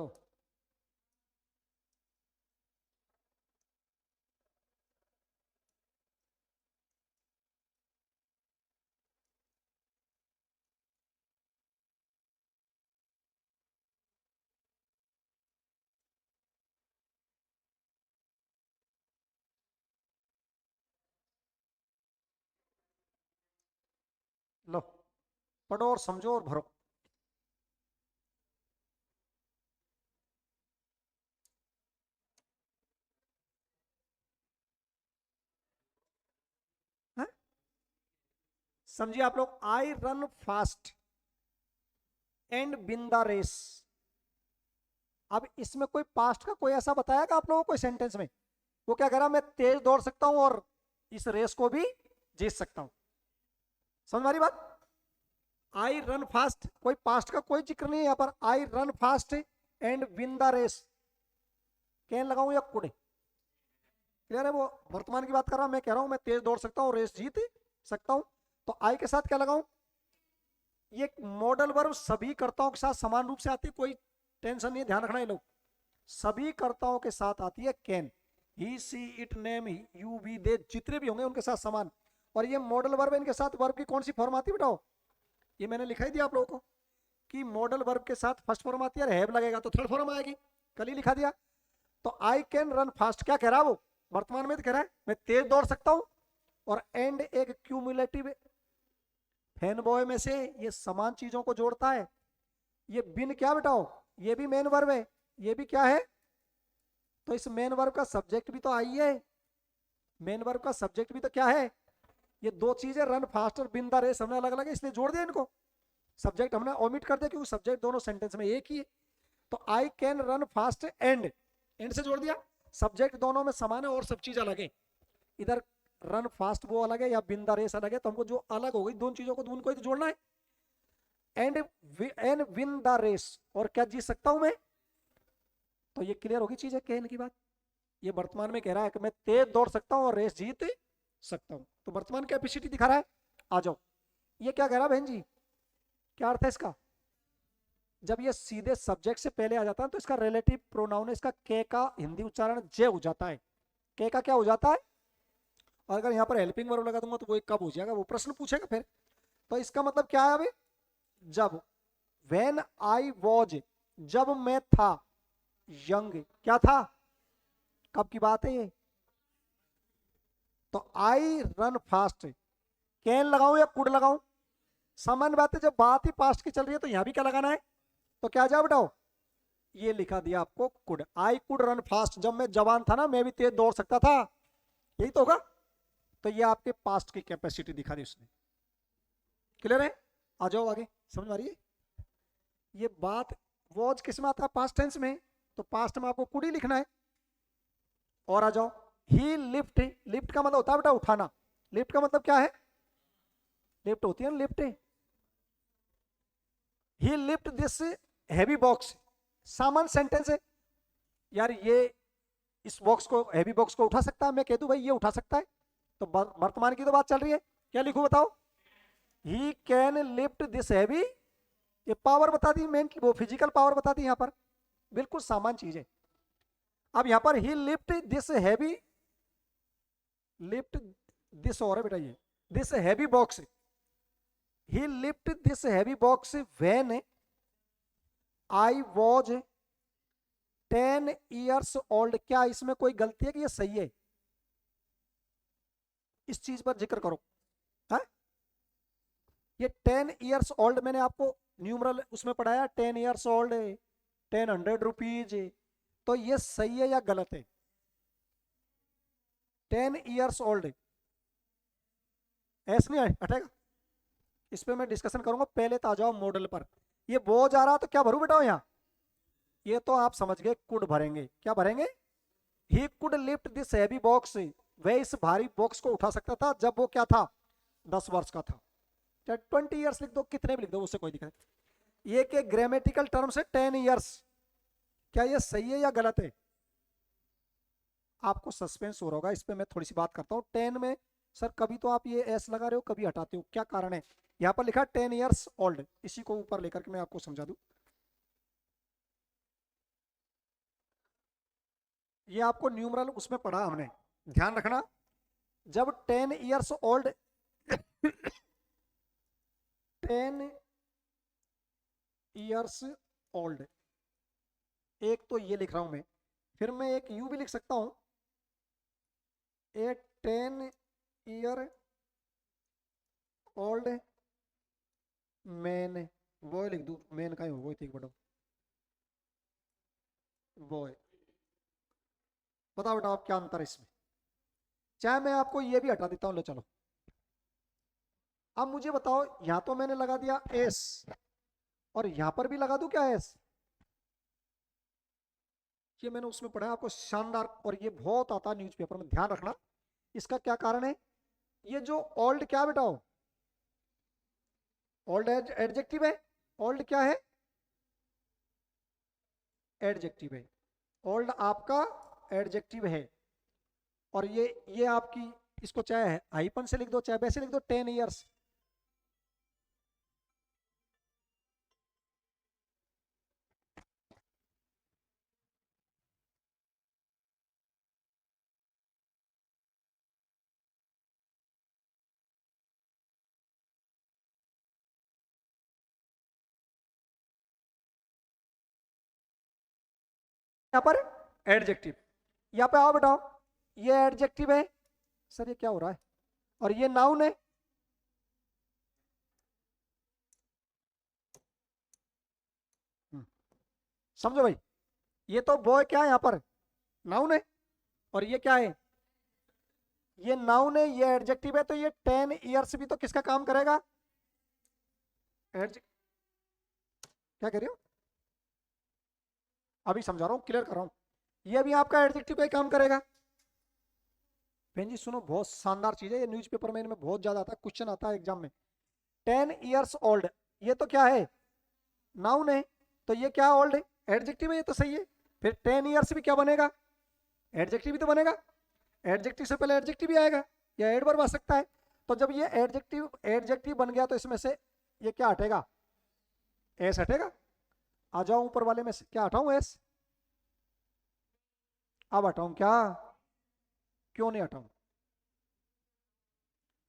लो पढ़ो और समझो और भरो। समझिए आप लोग, I run fast and win the race. अब इसमें कोई पास्ट का कोई ऐसा बताया कि आप लोगों को सेंटेंस में, वो क्या कह रहा, मैं तेज दौड़ सकता हूं और इस रेस को भी जीत सकता हूं। समझ मारी बात? आई रन फास्ट, कोई पास्ट का कोई जिक्र नहीं है यहाँ पर। I run fast and win the race, can लगाऊं या कुड? क्लियर है? वो वर्तमान की बात कर रहा हूं, मैं कह रहा हूं मैं तेज दौड़ सकता हूं, रेस जीत सकता हूं, तो आई के साथ क्या लगाऊं? ये मॉडल वर्ब सभी कर्ताओं के साथ समान रूप से आती है, कोई टेंशन नहीं है, ध्यान रखना ये लोग। सभी कर्ताओं के साथ आती है can, he she it name you we they, जितने भी होंगे उनके साथ समान। और ये मॉडल वर्ब, इनके साथ वर्ब की कौन सी फॉर्म आती है बताओ? ये मैंने लिखा ही दिया आप लोगों को कि मॉडल वर्ब के साथ फर्स्ट फॉर्म आती है, हैव लगेगा तो थर्ड फॉर्म आएगी, कल ही लिखा दिया। तो आई कैन रन फास्ट, क्या कह रहा है वो? वर्तमान में तो कह रहा है मैं तेज दौड़ सकता हूं, और एंड एक क्यूमुलेटिव फैन बॉय में से ये समान चीजों को जोड़ता है। ये बिन क्या बेटाओ? ये भी मेन वर्ब है, ये भी क्या है? तो इस मेन वर्ब का सब्जेक्ट भी तो आई है, मेन वर्ब का सब्जेक्ट भी तो क्या है? ये दो चीजें, रन फास्ट और बिन द रेस, हमने अलग अलग है इसलिए जोड़ दिया इनको। सब्जेक्ट हमने ओमिट कर दिया क्योंकि सब्जेक्ट दोनों सेंटेंस में एक ही है। तो I can run fast and, and से जोड़ दिया, सब्जेक्ट दोनों में समान है और सब चीज अलग है। इधर रन फास्ट वो अलग है या बिन द रेस अलग है, तो हमको जो अलग हो गई दोनों चीजों को, उनको ही तो जोड़ना है। एंड विन द रेस, और क्या जीत सकता हूं मैं? तो ये क्लियर होगी चीज है, कहने की बात। ये वर्तमान में कह रहा है कि मैं तेज दौड़ सकता हूं और रेस जीत सकता हूं, तो वर्तमान कैपेसिटी दिखा रहा है। आ जाओ, ये क्या कह रहा है बहन जी, क्या अर्थ है इसका? जब ये सीधे सब्जेक्ट से पहले आ जाता है तो इसका रिलेटिव प्रोनाउन है, इसका के का हिंदी उच्चारण जे हो जाता है। के का क्या हो जाता है? और अगर यहाँ पर हेल्पिंग वर्ब लगा दूंगा तो वो कब हो जाएगा, वो प्रश्न पूछेगा फिर। तो इसका मतलब क्या है अभी? जब, व्हेन आई वॉज, जब मैं था यंग, क्या था? कब की बात है ये? तो आई रन फास्ट, कैन लगाऊं या कुड लगाऊं? सामान्य बात है, जब बात ही पास्ट की चल रही है तो यहां भी क्या लगाना है? तो क्या जाए बताओ? ये लिखा दिया आपको could, I could run fast, जब मैं जवान था ना मैं भी तेज दौड़ सकता था, यही तो होगा। तो ये आपके पास्ट की कैपेसिटी दिखा दी उसने। क्लियर है? आ जाओ आगे, समझ में आ रही है? ये बात वॉज किस में आता है? पास्ट टेंस में, तो पास्ट में आपको कुड ही लिखना है। और आ जाओ, ही लिफ्ट, लिफ्ट का मतलब होता है बेटा उठाना। लिफ्ट का मतलब क्या है? लिफ्ट होती है ना, lift. He lift this heavy box, सामान सेंटेंस है यार, ये इस बॉक्स को, हैवी बॉक्स को उठा सकता है, मैं कह दूं भाई ये उठा सकता है, तो वर्तमान की तो बात चल रही है। क्या लिखूं बताओ? He can lift this heavy, ये पावर बता दी, मेंटल वो फिजिकल पावर बता दी, यहां पर बिल्कुल सामान चीज है। अब यहां पर he lift this heavy, lift this और है बेटा, ये this heavy box, he lift this heavy box when I was 10 years old। क्या इसमें कोई गलती है कि ये सही है? इस चीज पर जिक्र करो। है? ये 10 years old मैंने आपको न्यूमरल उसमें पढ़ाया, 10 years old, 100 rupees, तो ये सही है या गलत है? 10 years old ऐसे नहीं हटेगा, इस पे मैं डिस्कशन करूंगा, पहले तो आ जाओ मॉडल पर। ये वो जा रहा तो क्या भरू बेटा यहाँ? ये तो आप समझ गए, कुड भरेंगे। क्या भरेंगे? He could lift this heavy box, वह इस भारी बॉक्स को उठा सकता था जब वो क्या था? 10 वर्ष का था। चाहे 20 years लिख दो, कितने भी लिख दो, उससे कोई दिक्कत नहीं। ये के ग्रामेटिकल टर्म से 10 years, क्या ये सही है या गलत है? आपको सस्पेंस हो रहा होगा, इस पर मैं थोड़ी सी बात करता हूँ। 10 में सर कभी तो आप ये एस लगा रहे हो, कभी हटाते हो, क्या कारण है? यहाँ पर लिखा 10 years old, इसी को ऊपर लेकर के मैं आपको समझा दूं। ये आपको न्यूमरल उसमें पढ़ा हमने, ध्यान रखना। जब 10 years old 10 years old, एक तो ये लिख रहा हूं मैं, फिर मैं एक यू भी लिख सकता हूं, ए 10 year old मैन, बॉय लिख दूं, मैन का ही हो, ठीक बटो, बॉय। बताओ बेटा आप क्या अंतर है इसमें? चाहे मैं आपको ये भी हटा देता हूं, लो चलो, अब मुझे बताओ, यहां तो मैंने लगा दिया एस, और यहां पर भी लगा दूं क्या एस? ये मैंने उसमें पढ़ा है आपको, शानदार, और ये बहुत आता है न्यूज़पेपर में, ध्यान रखना। इसका क्या कारण है? ये जो ओल्ड क्या बेटाओ, ओल्ड एडजेक्टिव है। ओल्ड क्या है? एडजेक्टिव है। ओल्ड आपका एडजेक्टिव है। और ये आपकी, इसको चाहे हाइपन से लिख दो चाहे वैसे लिख दो, 10 ईयर्स। यहाँ पर एडजेक्टिव, यहाँ पे आओ बेटाओ, ये एडजेक्टिव है। सर ये क्या हो रहा है? और ये नाउन है। हम्म, समझो भाई, ये तो बॉय क्या है यहाँ पर, नाउन है। और ये क्या है? ये नाउन है, ये एडजेक्टिव है, तो ये 10 ईयर्स भी तो किसका काम करेगा? क्या कह रहे हो? अभी समझा रहा हूँ, क्लियर कर रहा हूँ। ये भी आपका एडजेक्टिव का ही काम करेगा। बहन जी सुनो, बहुत शानदार चीज है ये, न्यूज़पेपर में इनमें बहुत ज्यादा आता है, क्वेश्चन आता है एग्जाम में। 10 ईयर्स ओल्ड, ये तो क्या है? नाउन है। तो ये क्या ओल्ड है? एडजेक्टिव है, ये तो सही है। फिर 10 ईयर्स भी क्या बनेगा? एडजेक्टिव भी तो बनेगा। एडजेक्टिव से पहले एडजेक्टिव भी आएगा, या एडवर्ब आ सकता है। तो जब ये एडजेक्टिव एडजेक्टिव बन गया, तो इसमें से ये क्या हटेगा? एस हटेगा। आ जाओ ऊपर वाले में से, क्या हटाऊं? एस। अब हटाऊं क्या? क्यों नहीं हटाऊं?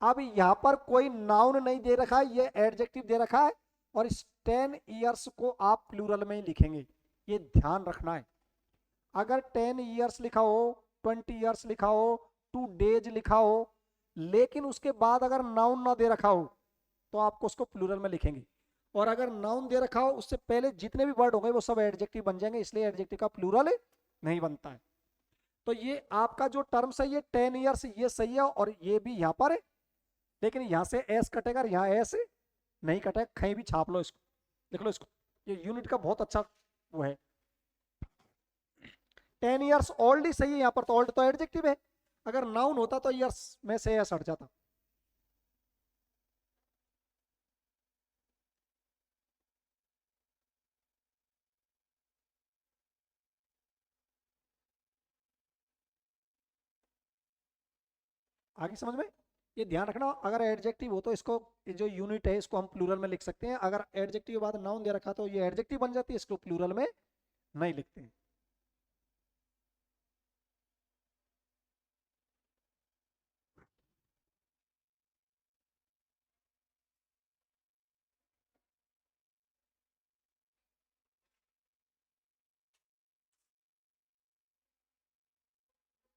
अब यहां पर कोई नाउन नहीं दे रखा है, ये एडजेक्टिव दे रखा है। और इस 10 ईयर्स को आप प्लूरल में ही लिखेंगे, ये ध्यान रखना है। अगर 10 ईयर्स लिखा हो, 20 ईयर्स लिखा हो, 2 डेज लिखा हो, लेकिन उसके बाद अगर नाउन ना दे रखा हो, तो आपको उसको प्लूरल में लिखेंगे। और अगर नाउन दे रखा हो, उससे पहले जितने भी वर्ड होंगे वो सब एडजेक्टिव बन जाएंगे, इसलिए एडजेक्टिव का प्लूरल नहीं बनता है। तो ये आपका जो टर्म्स है, ये 10 ईयर्स, ये सही है, और ये भी यहाँ पर है। लेकिन यहाँ से एस कटेगा, यहाँ एस नहीं कटेगा, कहीं भी छाप लो इसको, लिख लो इसको। ये यूनिट का बहुत अच्छा वो है। 10 ईयर्स ओल्ड ही सही है, यहाँ पर तो ओल्ड तो एडजेक्टिव है। अगर नाउन होता तो ईयर्स में से एस हट जाता। आगे समझ में? ये ध्यान रखना, अगर एडजेक्टिव हो तो इसको, ये जो यूनिट है इसको हम प्लूरल में लिख सकते हैं। अगर एडजेक्टिव के बाद नाउन दे रखा तो ये एडजेक्टिव बन जाती है, इसको प्लूरल में नहीं लिखते हैं।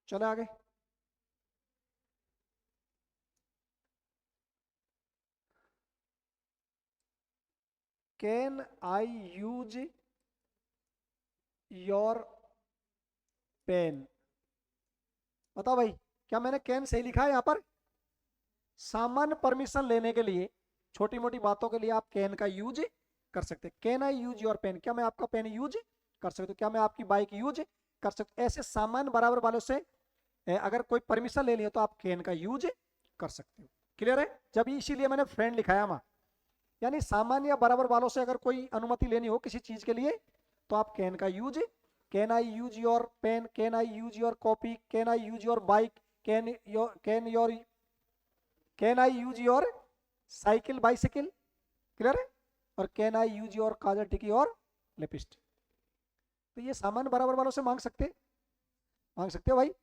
चले आगे। Can I use your pen? बताओ भाई, क्या मैंने कैन सही लिखा है यहाँ पर? सामान्य परमिशन लेने के लिए, छोटी मोटी बातों के लिए आप कैन का यूज कर सकते हैं। Can I use your pen, क्या मैं आपका पेन यूज कर सकता हूँ? क्या मैं आपकी बाइक यूज कर सकता हूँ? ऐसे सामान्य बराबर वालों से अगर कोई परमिशन लेनी हो तो आप कैन का यूज कर सकते हो। क्लियर है? जब इसीलिए मैंने फ्रेंड लिखाया वहां, यानी सामान्य या बराबर वालों से अगर कोई अनुमति लेनी हो किसी चीज के लिए, तो आप कैन का use, can I use your pen, can I use your copy, can I use your bike, can your can I use your cycle bicycle. Clear है? और can I use your kajal tiki और लिपस्टिक। तो ये सामान्य बराबर वालों से मांग सकते हो भाई।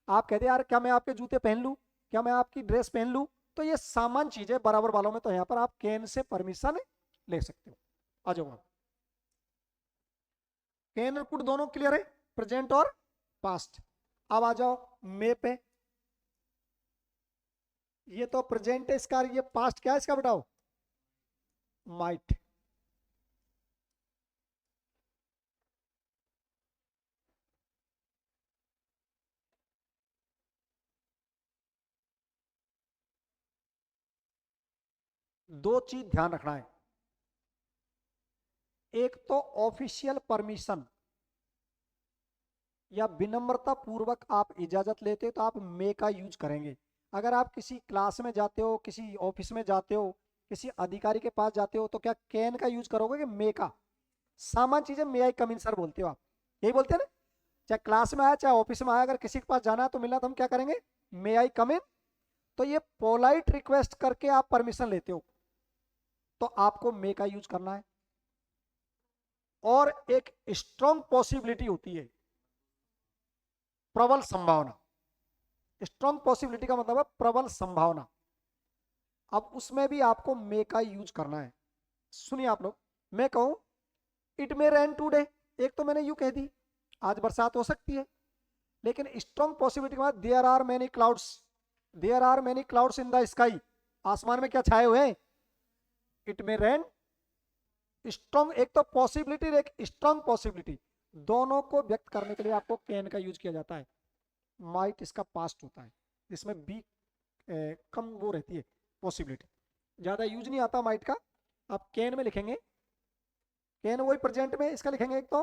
आप कहते यार क्या मैं आपके जूते पहन लूं, क्या मैं आपकी ड्रेस पहन लूं, तो ये सामान्य चीज है बराबर वालों में, तो यहाँ पर आप कैन से परमिशन ले सकते हो। आ जाओ आप। कैन और कुड दोनों क्लियर है, प्रेजेंट और पास्ट। अब आ जाओ मे पे। ये तो प्रेजेंट है इसका, ये पास्ट क्या है इसका बताओ? माइट। दो चीज ध्यान रखना है। एक तो ऑफिशियल परमिशन या विनम्रता पूर्वक आप इजाजत लेते हो तो आप मे का यूज करेंगे। अगर आप किसी क्लास में जाते हो, किसी ऑफिस में जाते हो, किसी अधिकारी के पास जाते हो, तो क्या कैन का यूज करोगे कि मे का? सामान्य चीजें मे आई कम इन सर बोलते हो आप, यही बोलते हैं ना। चाहे क्लास में आया चाहे ऑफिस में आया, अगर किसी के पास जाना है तो मिलना, तो हम क्या करेंगे? मे आई कम इन। तो ये पोलाइट रिक्वेस्ट करके आप परमिशन लेते हो तो आपको मे का यूज करना है। और एक स्ट्रॉन्ग पॉसिबिलिटी होती है, प्रबल संभावना। स्ट्रॉन्ग पॉसिबिलिटी का मतलब है प्रबल संभावना। अब उसमें भी आपको मे का यूज करना है। सुनिए आप लोग, मैं कहूं इट मे रेन टूडे, एक तो मैंने यू कह दी, आज बरसात हो सकती है। लेकिन स्ट्रॉन्ग पॉसिबिलिटी के बाद there are many clouds, there are many clouds in the sky, आसमान में क्या छाए हुए हैं? It may rain. स्ट्रॉन्ग, एक तो पॉसिबिलिटी, एक स्ट्रॉन्ग पॉसिबिलिटी, दोनों को व्यक्त करने के लिए आपको कैन का यूज किया जाता है। माइट इसका पास्ट होता है, इसमें बी कम वो रहती है पॉसिबिलिटी, ज्यादा यूज नहीं आता माइट का। आप कैन में लिखेंगे, कैन वही प्रेजेंट में इसका लिखेंगे। एक तो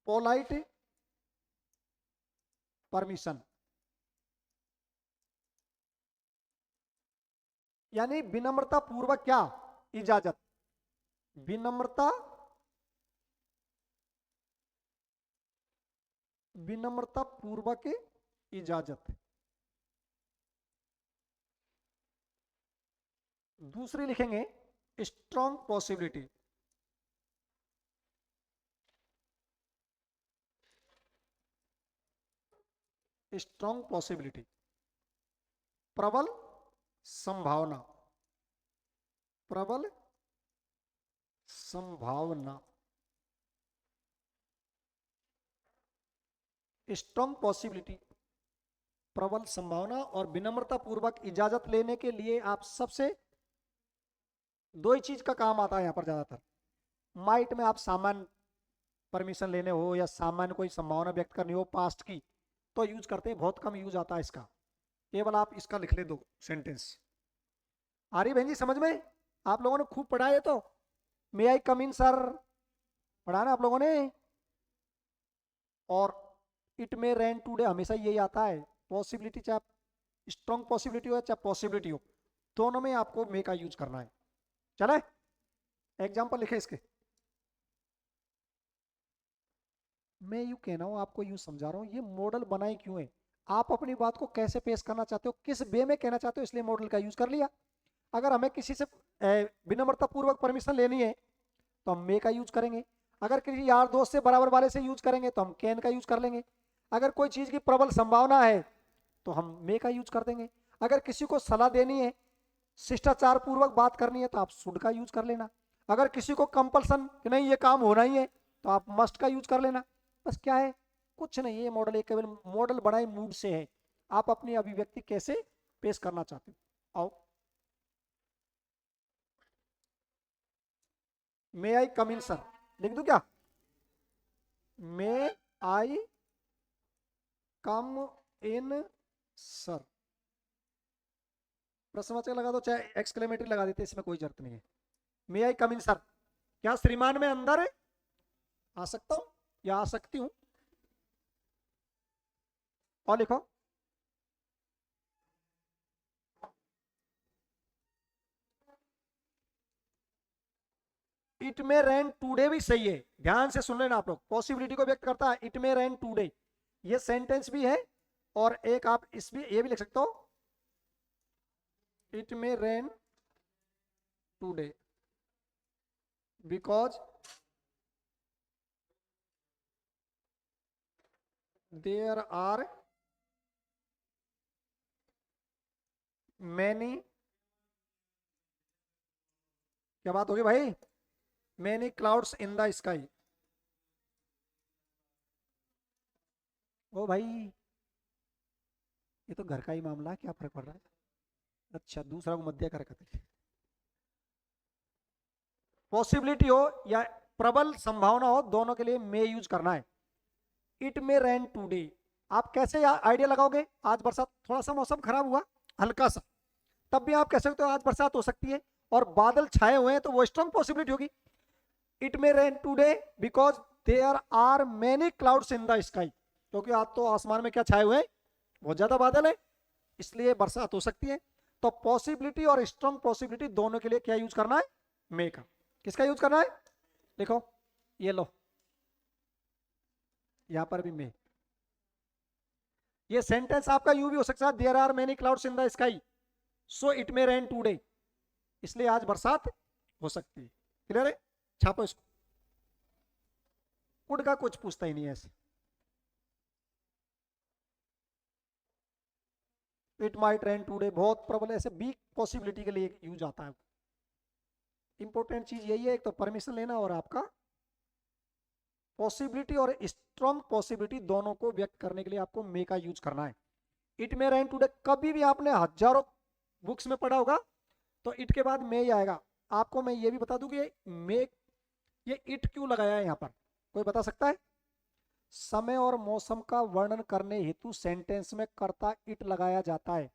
पोलाइट परमिशन, यानी विनम्रता पूर्वक क्या? इजाजत। विनम्रता, विनम्रता पूर्वक इजाजत। दूसरी लिखेंगे स्ट्रॉन्ग पॉसिबिलिटी, स्ट्रॉन्ग पॉसिबिलिटी, प्रबल संभावना, प्रबल संभावना। स्ट्रॉन्ग पॉसिबिलिटी, प्रबल संभावना और विनम्रता पूर्वक इजाजत लेने के लिए आप सबसे दो ही चीज का काम आता है यहां पर ज्यादातर। माइट में आप सामान्य परमिशन लेने हो या सामान्य कोई संभावना व्यक्त करनी हो पास्ट की, तो यूज करते हैं, बहुत कम यूज आता है इसका। केवल आप इसका लिख ले दो सेंटेंस। आ रही बहन जी समझ में? आप लोगों ने खूब पढ़ा है तो। मे आई कम इन सर, पढ़ा ना आप लोगों ने? और इट मे रेन टूडे हमेशा यही आता है। पॉसिबिलिटी चाहे स्ट्रॉन्ग पॉसिबिलिटी हो चाहे पॉसिबिलिटी हो, दोनों में आपको मे का यूज करना है। चले एग्जाम्पल लिखे इसके। मैं यूं कह रहा हूं, आपको यूं समझा रहा हूं, ये मॉडल बनाए क्यों है? आप अपनी बात को कैसे पेश करना चाहते हो, किस वे में कहना चाहते हो, इसलिए मॉडल का यूज कर लिया। अगर हमें किसी से विनम्रता पूर्वक परमिशन लेनी है तो हम मे का यूज करेंगे। अगर किसी यार दोस्त से बराबर वाले से यूज करेंगे तो हम कैन का यूज कर लेंगे। अगर कोई चीज की प्रबल संभावना है तो हम मे का यूज कर देंगे। अगर किसी को सलाह देनी है, शिष्टाचार पूर्वक बात करनी है, तो आप शुड का यूज कर लेना। अगर किसी को कंपल्सन कि नहीं ये काम होना ही है तो आप मस्ट का यूज कर लेना। बस क्या है, कुछ नहीं, ये मॉडल एक केवल मॉडल बनाए मूड से है, आप अपनी अभिव्यक्ति कैसे पेश करना चाहते हो। आओ, मे आई कम इन सर लिख दूं क्या? मे आई कम इन सर, प्रश्नवाचक लगा दो चाहे एक्सक्लेमेटरी लगा देते, इसमें कोई जरूरत नहीं है। मे आई कम इन सर, क्या श्रीमान में अंदर आ सकता हूं या आ सकती हूं? और लिखो इट मे रेन टूडे भी सही है, ध्यान से सुन लेना आप लोग, पॉसिबिलिटी को व्यक्त करता है इट मे रेन टूडे, ये सेंटेंस भी है। और एक आप इस भी ये भी लिख सकते हो, it may rain today because there are many, क्या बात होगी भाई, many clouds in the sky. ओ भाई, ये तो घर का ही मामला है, क्या फर्क पड़ रहा है? अच्छा, दूसरा को मध्य कर करते, पॉसिबिलिटी हो या प्रबल संभावना हो, दोनों के लिए मे यूज करना है। इट मे रेन टूडे, आप कैसे आइडिया लगाओगे? आज बरसात, थोड़ा सा मौसम खराब हुआ हल्का सा, तब भी आप कह सकते हो आज बरसात हो सकती है। और बादल छाए हुए हैं तो वो स्ट्रांग पॉसिबिलिटी होगी। It may rain today because there are many clouds in the sky, क्योंकि आज तो आसमान में क्या छाए हुए हैं, बहुत ज्यादा बादल है, इसलिए बरसात हो सकती है। तो पॉसिबिलिटी और स्ट्रांग पॉसिबिलिटी दोनों के लिए क्या यूज करना है, मे का। किसका यूज करना है, देखो ये लो, यहां पर भी मे। ये सेंटेंस आपका यूं भी हो सकता है, there are many clouds in the sky so it may rain today, इसलिए आज बरसात हो सकती है। क्लियर है, छापो इसको। कुड का कुछ पूछता ही नहीं है ऐसे। इट माइट रेन टूडे बहुत प्रबल, ऐसे बी पॉसिबिलिटी के लिए यूज आता है। इंपॉर्टेंट चीज यही है, एक तो परमिशन लेना और आपका पॉसिबिलिटी और स्ट्रॉन्ग पॉसिबिलिटी दोनों को व्यक्त करने के लिए आपको मे का यूज करना है। इट मे रेन टूडे कभी भी आपने हजारों बुक्स में पढ़ा होगा तो इट के बाद मे ही आएगा। आपको मैं ये भी बता दूं कि मे, ये इट क्यों लगाया है यहां पर, कोई बता सकता है? समय और मौसम का वर्णन करने हेतु सेंटेंस में कर्ता इट लगाया जाता है।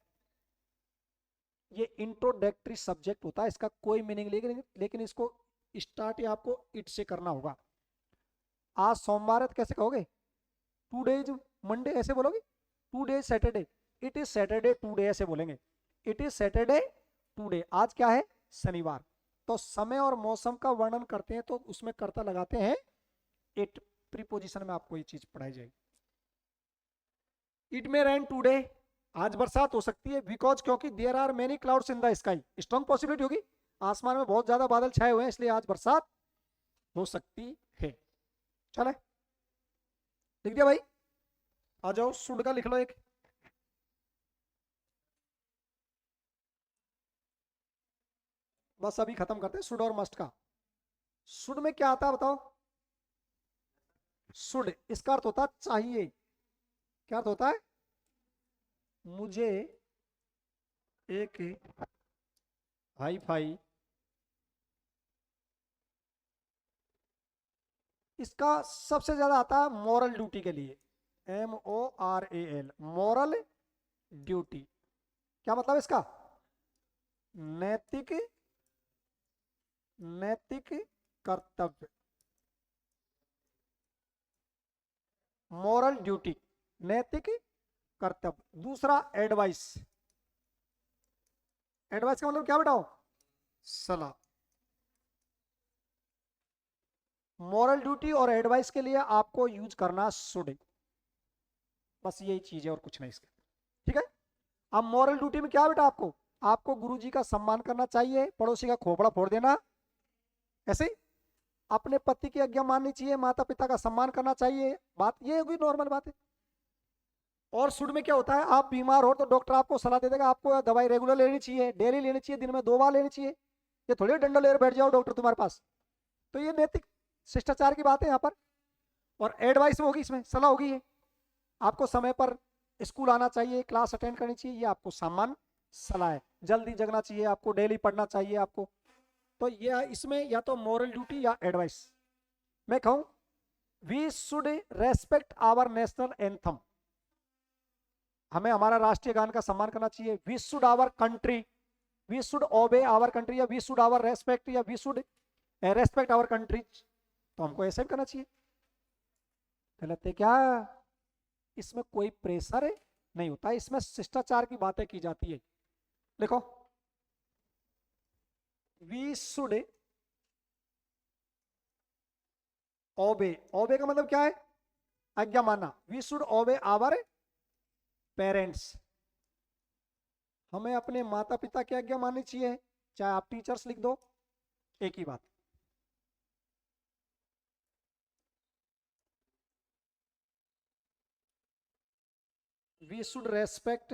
ये इंट्रोडक्टरी सब्जेक्ट होता है, इसका कोई मीनिंग लेकिन इसको स्टार्ट ही आपको इट से करना होगा। आज सोमवार है तो कैसे कहोगे, टू डेज मंडे ऐसे बोलोगे, two days Saturday, it is Saturday today ऐसे बोलेंगे। इट इज सैटरडे टूडे, आज क्या है, शनिवार। तो समय और मौसम का वर्णन करते हैं तो उसमें कर्ता लगाते हैं इट। प्रीपोजिशन में आपको ये चीज पढ़ाई जाएगी। इट मे रेन टूडे, आज बरसात हो सकती है, बिकॉज क्योंकि there are many clouds in the sky, strong possibility होगी, आसमान में बहुत ज्यादा बादल छाए हुए हैं इसलिए आज बरसात हो सकती है। चले, लिख दिया भाई, आ जाओ शुड का लिख लो एक। बस अभी खत्म करते हैं शुड और मस्ट का। शुड में क्या आता है बताओ, शुड इसका अर्थ होता है चाहिए। क्या अर्थ होता है, मुझे एक हाई फाई, इसका सबसे ज्यादा आता है मॉरल ड्यूटी के लिए, MORAL, मॉरल ड्यूटी। क्या मतलब इसका, नैतिक, नैतिक कर्तव्य, मॉरल ड्यूटी, नैतिक कर्तव्य। दूसरा एडवाइस, एडवाइस का मतलब क्या बताओ, सलाह। मॉरल ड्यूटी और एडवाइस के लिए आपको यूज करना शुड, बस यही चीज है और कुछ नहीं इसके। ठीक है, अब मॉरल ड्यूटी में क्या बेटा, आपको आपको गुरुजी का सम्मान करना चाहिए, पड़ोसी का खोपड़ा फोड़ देना ऐसे ही, अपने पति की आज्ञा माननी चाहिए, माता पिता का सम्मान करना चाहिए, बात ये होगी, नॉर्मल बात है। और शुड में क्या होता है, आप बीमार हो तो डॉक्टर आपको सलाह दे देगा, आपको दवाई रेगुलर लेनी चाहिए, डेली लेनी चाहिए, दिन में 2 बार लेनी चाहिए। ये थोड़ी डंडा लेकर बैठ जाओ डॉक्टर तुम्हारे पास। तो ये नैतिक शिष्टाचार की बात है यहाँ पर। और एडवाइस में होगी, इसमें सलाह होगी, ये आपको समय पर स्कूल आना चाहिए, क्लास अटेंड करनी चाहिए, ये आपको सामान्य सलाह है। जल्दी जगना चाहिए आपको, डेली पढ़ना चाहिए आपको। तो ये इसमें या तो मॉरल ड्यूटी या एडवाइस। मैं कहूं we should respect our national anthem, हमें हमारा राष्ट्रीय गान का सम्मान करना चाहिए। We should our country, we should obey our country, या वी शुड आवर रेस्पेक्ट, या we should respect our country, तो हमको ऐसे भी करना चाहिए। गलत है क्या, इसमें कोई प्रेशर नहीं होता, इसमें शिष्टाचार की बातें की जाती है। देखो वी शुड ओबे, ओबे का मतलब क्या है, आज्ञा मानना। We should obey our parents, हमें अपने माता पिता की आज्ञा माननी चाहिए, चाहे आप टीचर्स लिख दो, एक ही बात। We should respect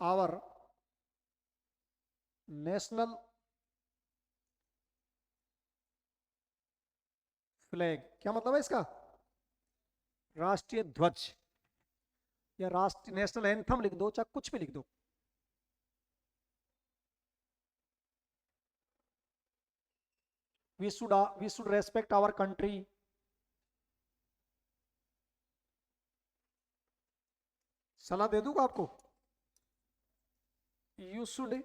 our national flag, क्या मतलब है इसका, राष्ट्रीय ध्वज, या राष्ट्रीय नेशनल एंथम लिख दो, चाहे कुछ भी लिख दो। We should respect our country, सलाह दे दूंगा आपको। you should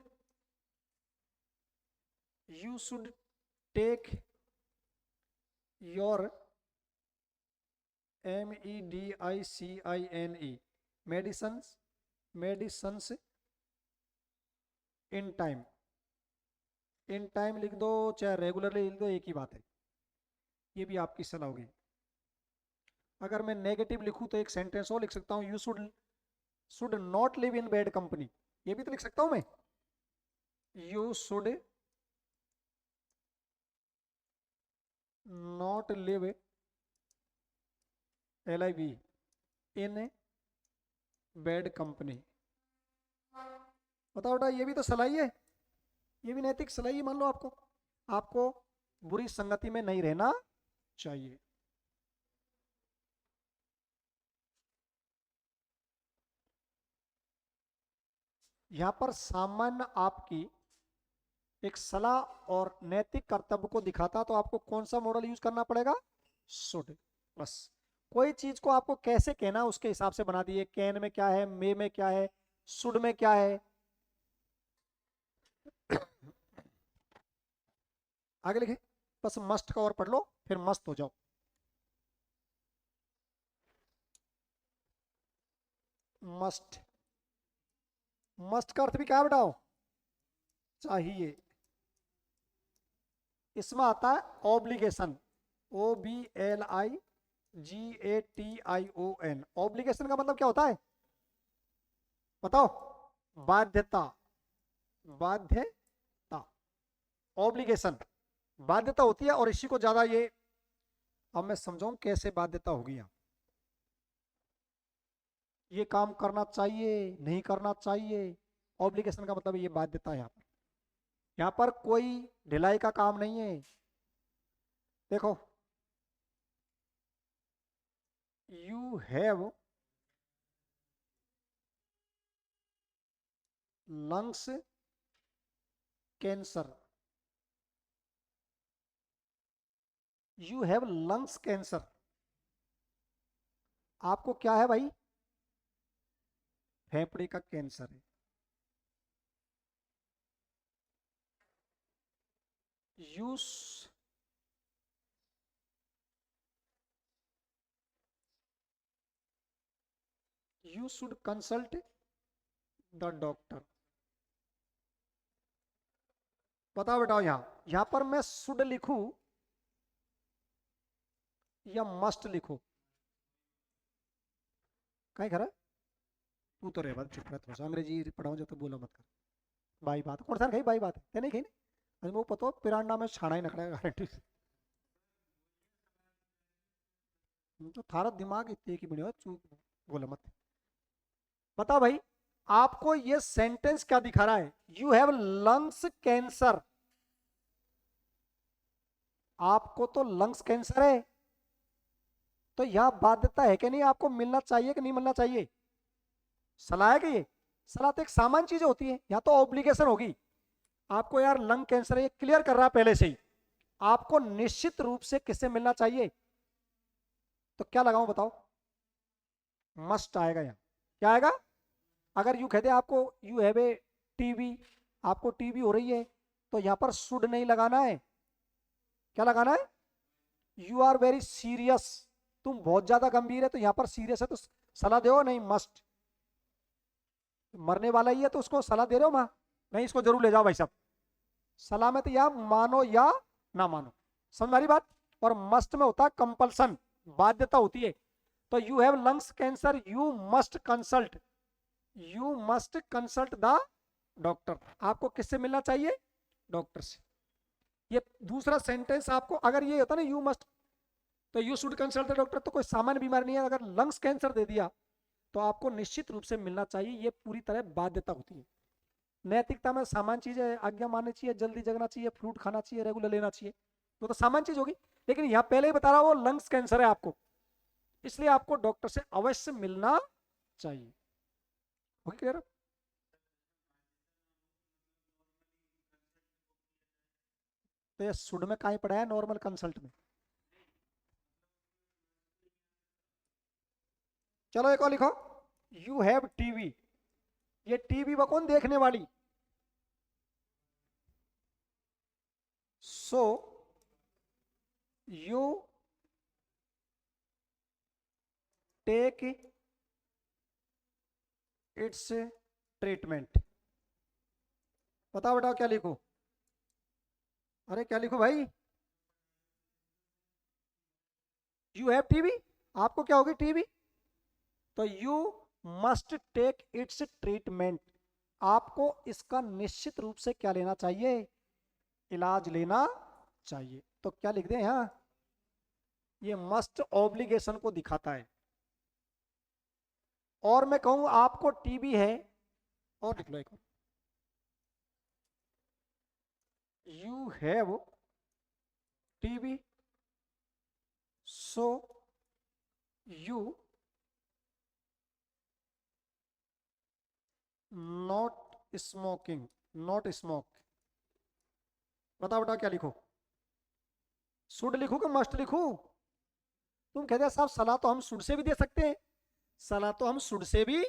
take your medicine medicines in time. In time लिख दो चाहे रेगुलरली लिख दो, एक ही बात है। ये भी आपकी सलाह होगी। अगर मैं नेगेटिव लिखूं तो एक सेंटेंस और लिख सकता हूं, you should not live in bad company. ये भी तो लिख सकता हूं मैं, you should not live LIV in bad company. बताओ बेटा, ये भी तो सलाह ही है, ये भी नैतिक सलाह ही मान लो। आपको बुरी संगति में नहीं रहना चाहिए। यहां पर सामान्य आपकी एक सलाह और नैतिक कर्तव्य को दिखाता, तो आपको कौन सा मॉडल यूज करना पड़ेगा? शुड। बस कोई चीज को आपको कैसे कहना उसके हिसाब से बना दिए। कैन में क्या है, मे में क्या है, शुड में क्या है। आगे लिखे, बस मस्ट का और पढ़ लो फिर मस्त हो जाओ। मस्ट, मस्ट का अर्थ भी क्या है बताओ? चाहिए। इसमें आता है ऑब्लिगेशन, OBLIGATION। ऑब्लिगेशन का मतलब क्या होता है बताओ? बाध्यता, बाध्यता। ऑब्लिगेशन बाध्यता होती है, और इसी को ज्यादा ये, अब मैं समझाऊं कैसे बाध्यता होगी। यहाँ ये काम करना चाहिए, नहीं करना चाहिए, ऑब्लिगेशन का मतलब ये बाध्यता है। यहाँ पर कोई ढिलाई का काम नहीं है। देखो, you have lungs cancer, you have lungs cancer. आपको क्या है भाई? फेफड़े का कैंसर है। You should consult the doctor. बताओ बेटाओ, यहां पर मैं शुड लिखूं या मस्ट लिखूं? कहीं खरा तू तो रे बात चुप रह, थोड़ा सा अंग्रेजी पढ़ाऊं जब तो बोला मत कर। बाई बात कौन सा कही? बाई बात है नहीं कही नहीं, वो पता पिरांडा में छाना ही नखड़ा गारंटी। तो थारा दिमाग इतने की बनी हो, चुप बोला मत। बता भाई, आपको ये सेंटेंस क्या दिखा रहा है? You have lungs cancer. आपको तो लंग्स कैंसर है, तो यह बाध्यता है कि नहीं? आपको मिलना चाहिए कि नहीं मिलना चाहिए? सलाह है कि ये सलाह तो एक सामान्य चीज होती है, या तो ऑब्लिगेशन होगी। आपको यार लंग कैंसर है, ये क्लियर कर रहा है पहले से ही। आपको निश्चित रूप से किससे मिलना चाहिए? तो क्या लगाऊं बताओ? मस्ट आएगा। यहाँ क्या आएगा? अगर यू कहते आपको यू हैव ए टीबी, आपको टीबी हो रही है, तो यहां पर शुड नहीं लगाना है। क्या लगाना है? यू आर वेरी सीरियस, तुम बहुत ज्यादा गंभीर है, तो यहां पर सीरियस है तो सलाह दो नहीं, मस्ट। मरने वाला ही है तो उसको सलाह दे रहे हो? मां नहीं, इसको जरूर ले जाओ भाई साहब। सलाह में तो या मानो या ना मानो, समझ मारी बात। और मस्ट में होता है कंपल्सन, बाध्यता होती है। तो you have lungs cancer, you must consult the doctor. आपको किससे मिलना चाहिए? डॉक्टर से। ये दूसरा सेंटेंस आपको अगर ये होता ना यू मस्ट, तो you should consult the doctor, तो कोई सामान्य बीमारी नहीं है। अगर लंग्स कैंसर दे दिया तो आपको निश्चित रूप से मिलना चाहिए, ये पूरी तरह बाध्यता होती है। नैतिकता में सामान्य चीज है, आज्ञा माननी चाहिए, जल्दी जगना चाहिए, फ्रूट खाना चाहिए, रेगुलर लेना चाहिए, तो सामान्य चीज होगी। लेकिन यहां पहले ही बता रहा वो लंग्स कैंसर है आपको, इसलिए आपको डॉक्टर से अवश्य मिलना चाहिए। Okay clear? तो ये शुड में कहीं पढ़ा है? नॉर्मल कंसल्ट में। चलो एक और लिखो, यू हैव टीवी। ये टीवी वो कौन देखने वाली? So you take its treatment. बताओ बताओ क्या लिखूं? अरे क्या लिखूं भाई? यू हैव टीबी, आपको क्या होगी टीबी, तो you must take its treatment, आपको इसका निश्चित रूप से क्या लेना चाहिए, इलाज लेना चाहिए। तो क्या लिख दें यहां, ये मस्ट ऑब्लिगेशन को दिखाता है। और मैं कहूं आपको टीबी है, और लिख लो एक, you have TB so you not smoking, not smoke. बताओ बताओ क्या लिखो, शुड लिखूं कि मस्ट लिखूं? तुम कहते हैं साहब सलाह तो हम शुड से भी दे सकते हैं, सलाह तो हम शुड से भी,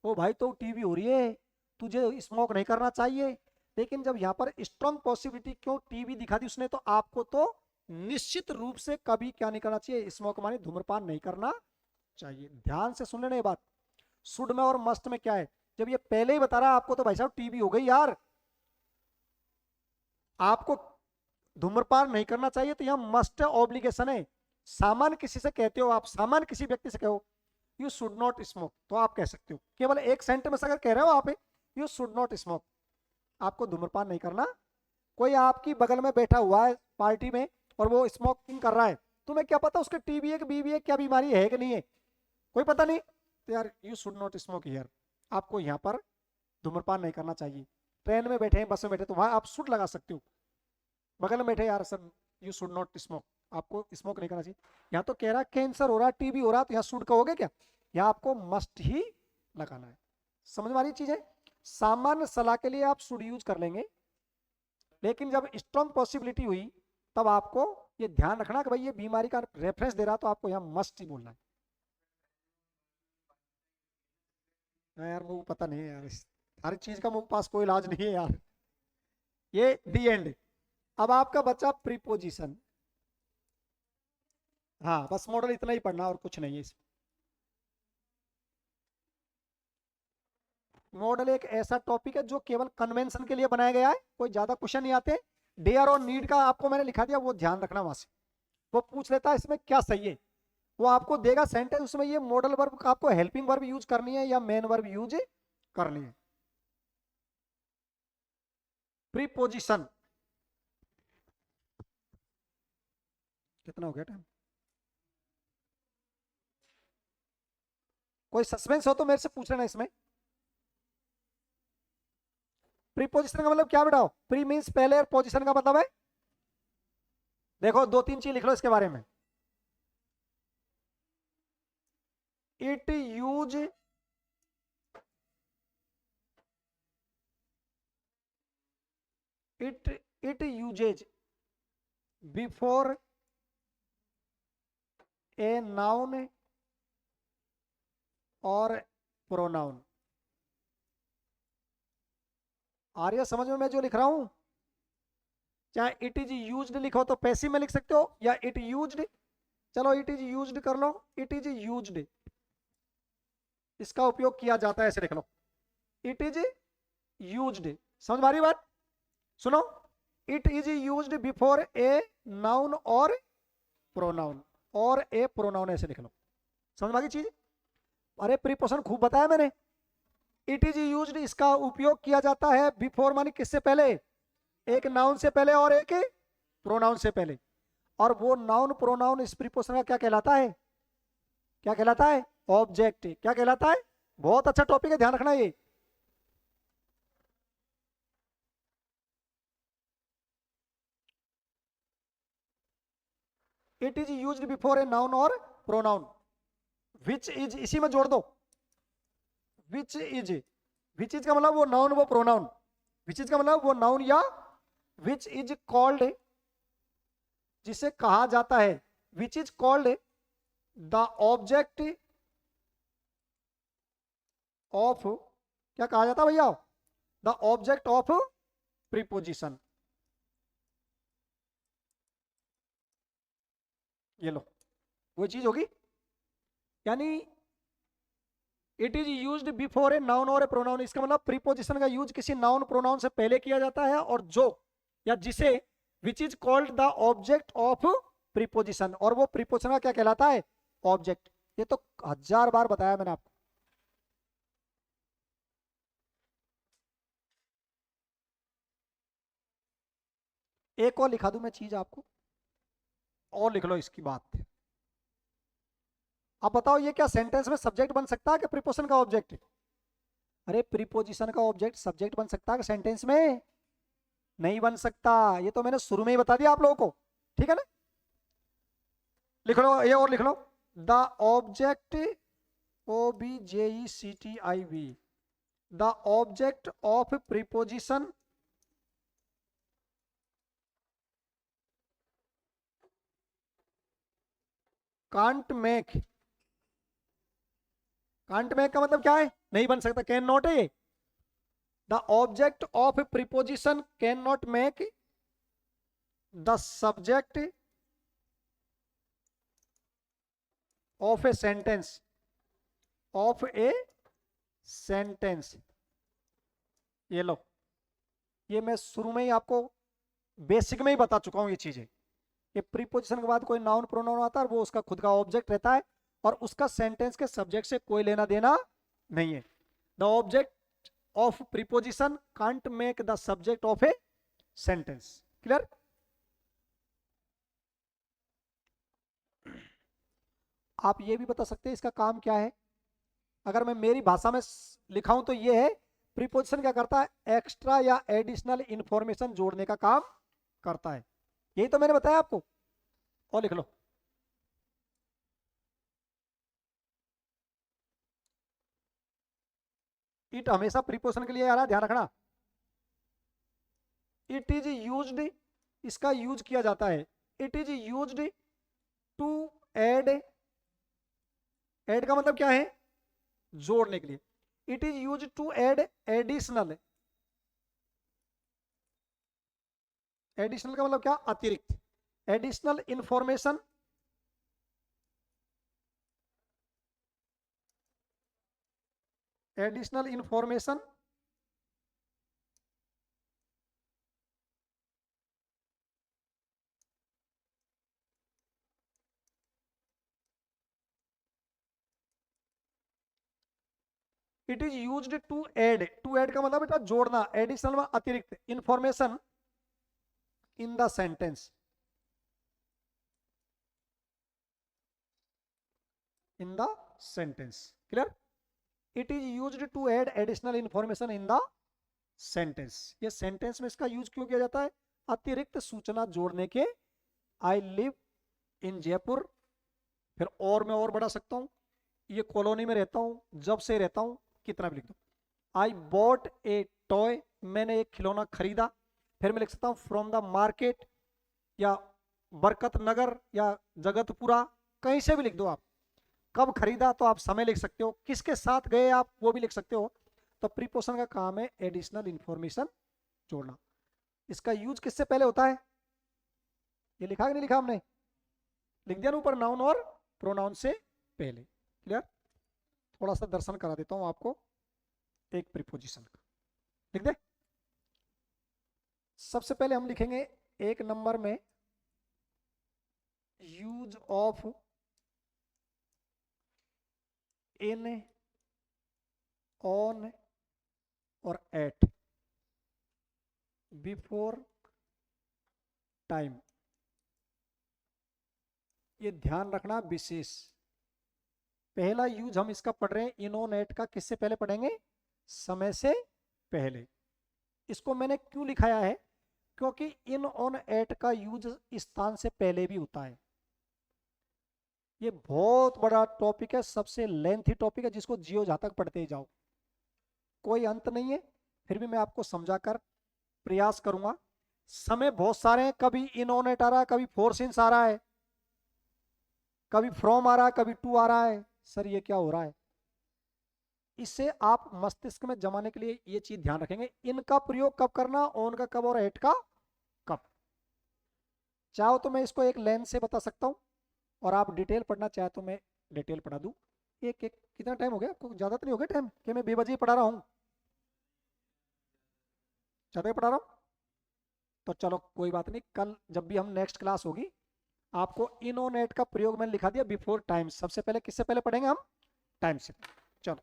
ओ भाई तो टीबी हो रही है, तुझे स्मोक नहीं करना चाहिए, लेकिन जब यहाँ पर स्ट्रॉन्ग पॉसिबिलिटी क्यों टीबी दिखा दी उसने, तो आपको तो निश्चित रूप से कभी क्या नहीं करना चाहिए, स्मोक माने धूम्रपान नहीं करना चाहिए। ध्यान से सुन लेना ये बात, शुड में और मस्ट में क्या है, जब ये पहले ही बता रहा है आपको तो भाई साहब टीबी हो गई यार, आपको धूम्रपान नहीं करना चाहिए, तो यहाँ मस्ट ऑब्लिगेशन है। सामान्य किसी से कहते हो आप, सामान्य किसी व्यक्ति से कहो यू शुड नॉट स्मोक, तो आप कह सकते हो, केवल एक सेंटेंस अगर कह रहे हो आप यू शुड नॉट स्मोक, आपको धूम्रपान नहीं करना। कोई आपकी बगल में बैठा हुआ है पार्टी में और वो स्मोकिंग कर रहा है, तुम्हें क्या पता उसके टीबी है कि बीबी है, क्या बीमारी है कि नहीं है, कोई पता नहीं, तो यार you should not smoke here, आपको यहाँ पर धूम्रपान नहीं करना चाहिए। ट्रेन में बैठे हैं, बस में बैठे, तो वहां आप शुड लगा सकते हो, बगल में बैठे यार sir you should not smoke, आपको स्मोक नहीं करना चाहिए। यहाँ तो कह रहा कैंसर हो रहा, टीबी हो रहा, तो यहाँ शुड कहोगे क्या, यहाँ आपको मस्ट ही लगाना है। समझ में आ रही चीज है, सामान्य सलाह के लिए आप शुड यूज कर लेंगे, लेकिन जब स्ट्रॉन्ग पॉसिबिलिटी हुई तब आपको ये ध्यान रखना कि भाई ये बीमारी का रेफरेंस दे रहा, तो आपको यहाँ मस्ट ही बोलना है। यार मुझे पता नहीं है यार, हर चीज का मुझे पास कोई इलाज नहीं है यार, ये दी एंड। अब आपका बच्चा प्रीपोजिशन, हाँ बस मॉडल इतना ही पढ़ना और कुछ नहीं है इसमें। मॉडल एक ऐसा टॉपिक है जो केवल कन्वेंशन के लिए बनाया गया है, कोई ज्यादा क्वेश्चन नहीं आते। डेयर और नीड का आपको मैंने लिखा दिया, वो ध्यान रखना वहां से, वो पूछ लेता है इसमें क्या सही है, वो आपको देगा सेंटेंस, उसमें ये मॉडल वर्ब आपको हेल्पिंग वर्ब यूज करनी है या मेन वर्ब यूज करनी है। प्रीपोजिशन कितना हो गया टाइम, कोई सस्पेंस हो तो मेरे से पूछ लेना इसमें। प्रीपोजिशन का मतलब क्या बेटा, प्री मीन्स पहले, और पोजिशन का मतलब है, देखो दो तीन चीज लिख लो इसके बारे में। It use it uses before a noun और प्रोनाउन। आ रही है समझ में मैं जो लिख रहा हूं, चाहे इट इज यूज्ड लिखो तो पैसिव में लिख सकते हो, या इट यूज्ड, चलो इट इज यूज्ड कर लो, इट इज यूज्ड, इसका उपयोग किया जाता है ऐसे लिख लो, इट इज यूज्ड। समझ में आ रही बात, सुनो, it is used before a noun और प्रोनाउन, और ए प्रोनाउन ऐसे लिख लो। समझ में आ गई चीज, अरे प्रीपोजिशन खूब बताया मैंने। इट इज यूज्ड, इसका उपयोग किया जाता है बिफोर मानी किससे पहले, एक नाउन से पहले और एक प्रोनाउन से पहले, और वो नाउन प्रोनाउन इस प्रीपोजिशन का क्या कहलाता है, क्या कहलाता है, ऑब्जेक्ट। क्या कहलाता है, बहुत अच्छा टॉपिक है, ध्यान रखना ये। It is used before a noun और प्रोनाउन, विच इज इसी में जोड़ दो, विच इज, विच इज का मतलब वो नाउन वो प्रोनाउन, विच इज का मतलब वो नाउन या विच इज कॉल्ड, जिसे कहा जाता है, which is called the object of, क्या कहा जाता है भैया, द ऑब्जेक्ट ऑफ प्रीपोजिशन। ये लो वो चीज होगी, यानी it is used before a noun और ए प्रोनाउन। इसका मतलब प्रीपोजिशन का यूज किसी नाउन प्रोनाउन से पहले किया जाता है, और जो या जिसे which is called the object of preposition, और वो प्रीपोजिशन का क्या कहलाता है, ऑब्जेक्ट। ये तो 1000 बार बताया मैंने आपको। एक और लिखा दूं मैं चीज आपको, और लिख लो इसकी बात। अब बताओ ये क्या सेंटेंस में सब्जेक्ट बन सकता है कि प्रीपोजिशन का ऑब्जेक्ट? अरे प्रीपोजिशन का ऑब्जेक्ट सब्जेक्ट बन सकता है सेंटेंस में? नहीं बन सकता। ये तो मैंने शुरू में ही बता दिया आप लोगों को, ठीक है ना। लिख लो ये और लिख लो, the object, OBJECTIV, the object of preposition can't make. Can't make का मतलब क्या है, नहीं बन सकता, कैन नॉट है ये। The object of preposition can not make the subject of a sentence, of a sentence. ये लो, ये मैं शुरू में ही आपको बेसिक में ही बता चुका हूं ये चीजें, कि प्रीपोजिशन के बाद कोई नाउन प्रोनाउन आता है और वो उसका खुद का ऑब्जेक्ट रहता है, और उसका सेंटेंस के सब्जेक्ट से कोई लेना देना नहीं है। The object of preposition can't make the subject of a sentence. Clear? आप ये भी बता सकते हैं इसका काम क्या है। अगर मैं मेरी भाषा में लिखा हूं तो ये है, प्रीपोजिशन क्या करता है, एक्स्ट्रा या एडिशनल इंफॉर्मेशन जोड़ने का काम करता है। यही तो मैंने बताया आपको। और लिख लो, इट हमेशा प्रीपोजिशन के लिए आ रहा है, ध्यान रखना। इट इज यूज्ड, इसका यूज किया जाता है। It is used to add, add का मतलब क्या है, जोड़ने के लिए। It is use to add additional, additional का मतलब क्या, अतिरिक्त, additional information, additional information it is used to add, to add का मतलब बेटा जोड़ना, एडिशनल में अतिरिक्त, information in the sentence, in the sentence. Clear? It is used to add additional information in the sentence. ये सेंटेंस में इसका use क्यों किया जाता है, अतिरिक्त सूचना जोड़ने के। आई लिव इन जयपुर, फिर और मैं और बढ़ा सकता हूं, ये कॉलोनी में रहता हूं, जब से रहता हूं, कितना भी लिख दो। आई बॉट ए टॉय, मैंने एक खिलौना खरीदा। फिर मैं लिख सकता हूं फ्रॉम द मार्केट, या बरकत नगर, या जगतपुरा, कहीं से भी लिख दो आप। कब खरीदा तो आप समय लिख सकते हो, किसके साथ गए आप वो भी लिख सकते हो। तो प्रीपोजिशन का काम है एडिशनल इंफॉर्मेशन जोड़ना। इसका यूज किससे पहले होता है, ये लिखा कि नहीं लिखा हमने, लिख दिया ना ऊपर, नाउन और प्रोनाउन से पहले। क्लियर? थोड़ा सा दर्शन करा देता हूं आपको एक प्रीपोजिशन का, लिख दे। सबसे पहले हम लिखेंगे एक नंबर में यूज ऑफ इन, ऑन और एट, बिफोर टाइम। ये ध्यान रखना विशेष, पहला यूज हम इसका पढ़ रहे हैं इन ऑन एट का, किससे पहले पढ़ेंगे, समय से पहले। इसको मैंने क्यों लिखाया है, क्योंकि इन ऑन एट का यूज स्थान से पहले भी होता है। ये बहुत बड़ा टॉपिक है, सबसे लेंथी टॉपिक है, जिसको जियो जहां तक पढ़ते ही जाओ, कोई अंत नहीं है। फिर भी मैं आपको समझाकर प्रयास करूंगा। समय बहुत सारे हैं, कभी इन ऑन एट आ रहा है, कभी फोर सिंस आ रहा है, कभी फ्रॉम आ रहा है, कभी टू आ रहा है। सर ये क्या हो रहा है, इससे आप मस्तिष्क में जमाने के लिए ये चीज ध्यान रखेंगे, इनका प्रयोग कब करना, ऑन का कब और एट का कब। चाहो तो मैं इसको एक लेंथ से बता सकता हूं, और आप डिटेल पढ़ना चाहे तो मैं डिटेल पढ़ा दूँ। एक एक कितना टाइम हो गया आपको? ज़्यादा तो नहीं हो गया टाइम कि मैं बेवजह ही पढ़ा रहा हूँ? ज़्यादा ही पढ़ा रहा हूँ? तो चलो कोई बात नहीं, कल जब भी हम नेक्स्ट क्लास होगी आपको इनोनेट का प्रयोग मैंने लिखा दिया बिफोर टाइम। सबसे पहले किससे पहले पढ़ेंगे हम? टाइम से। चलो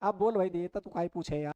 आप बोल भाई, दिए तो तू काहे पूछे यार।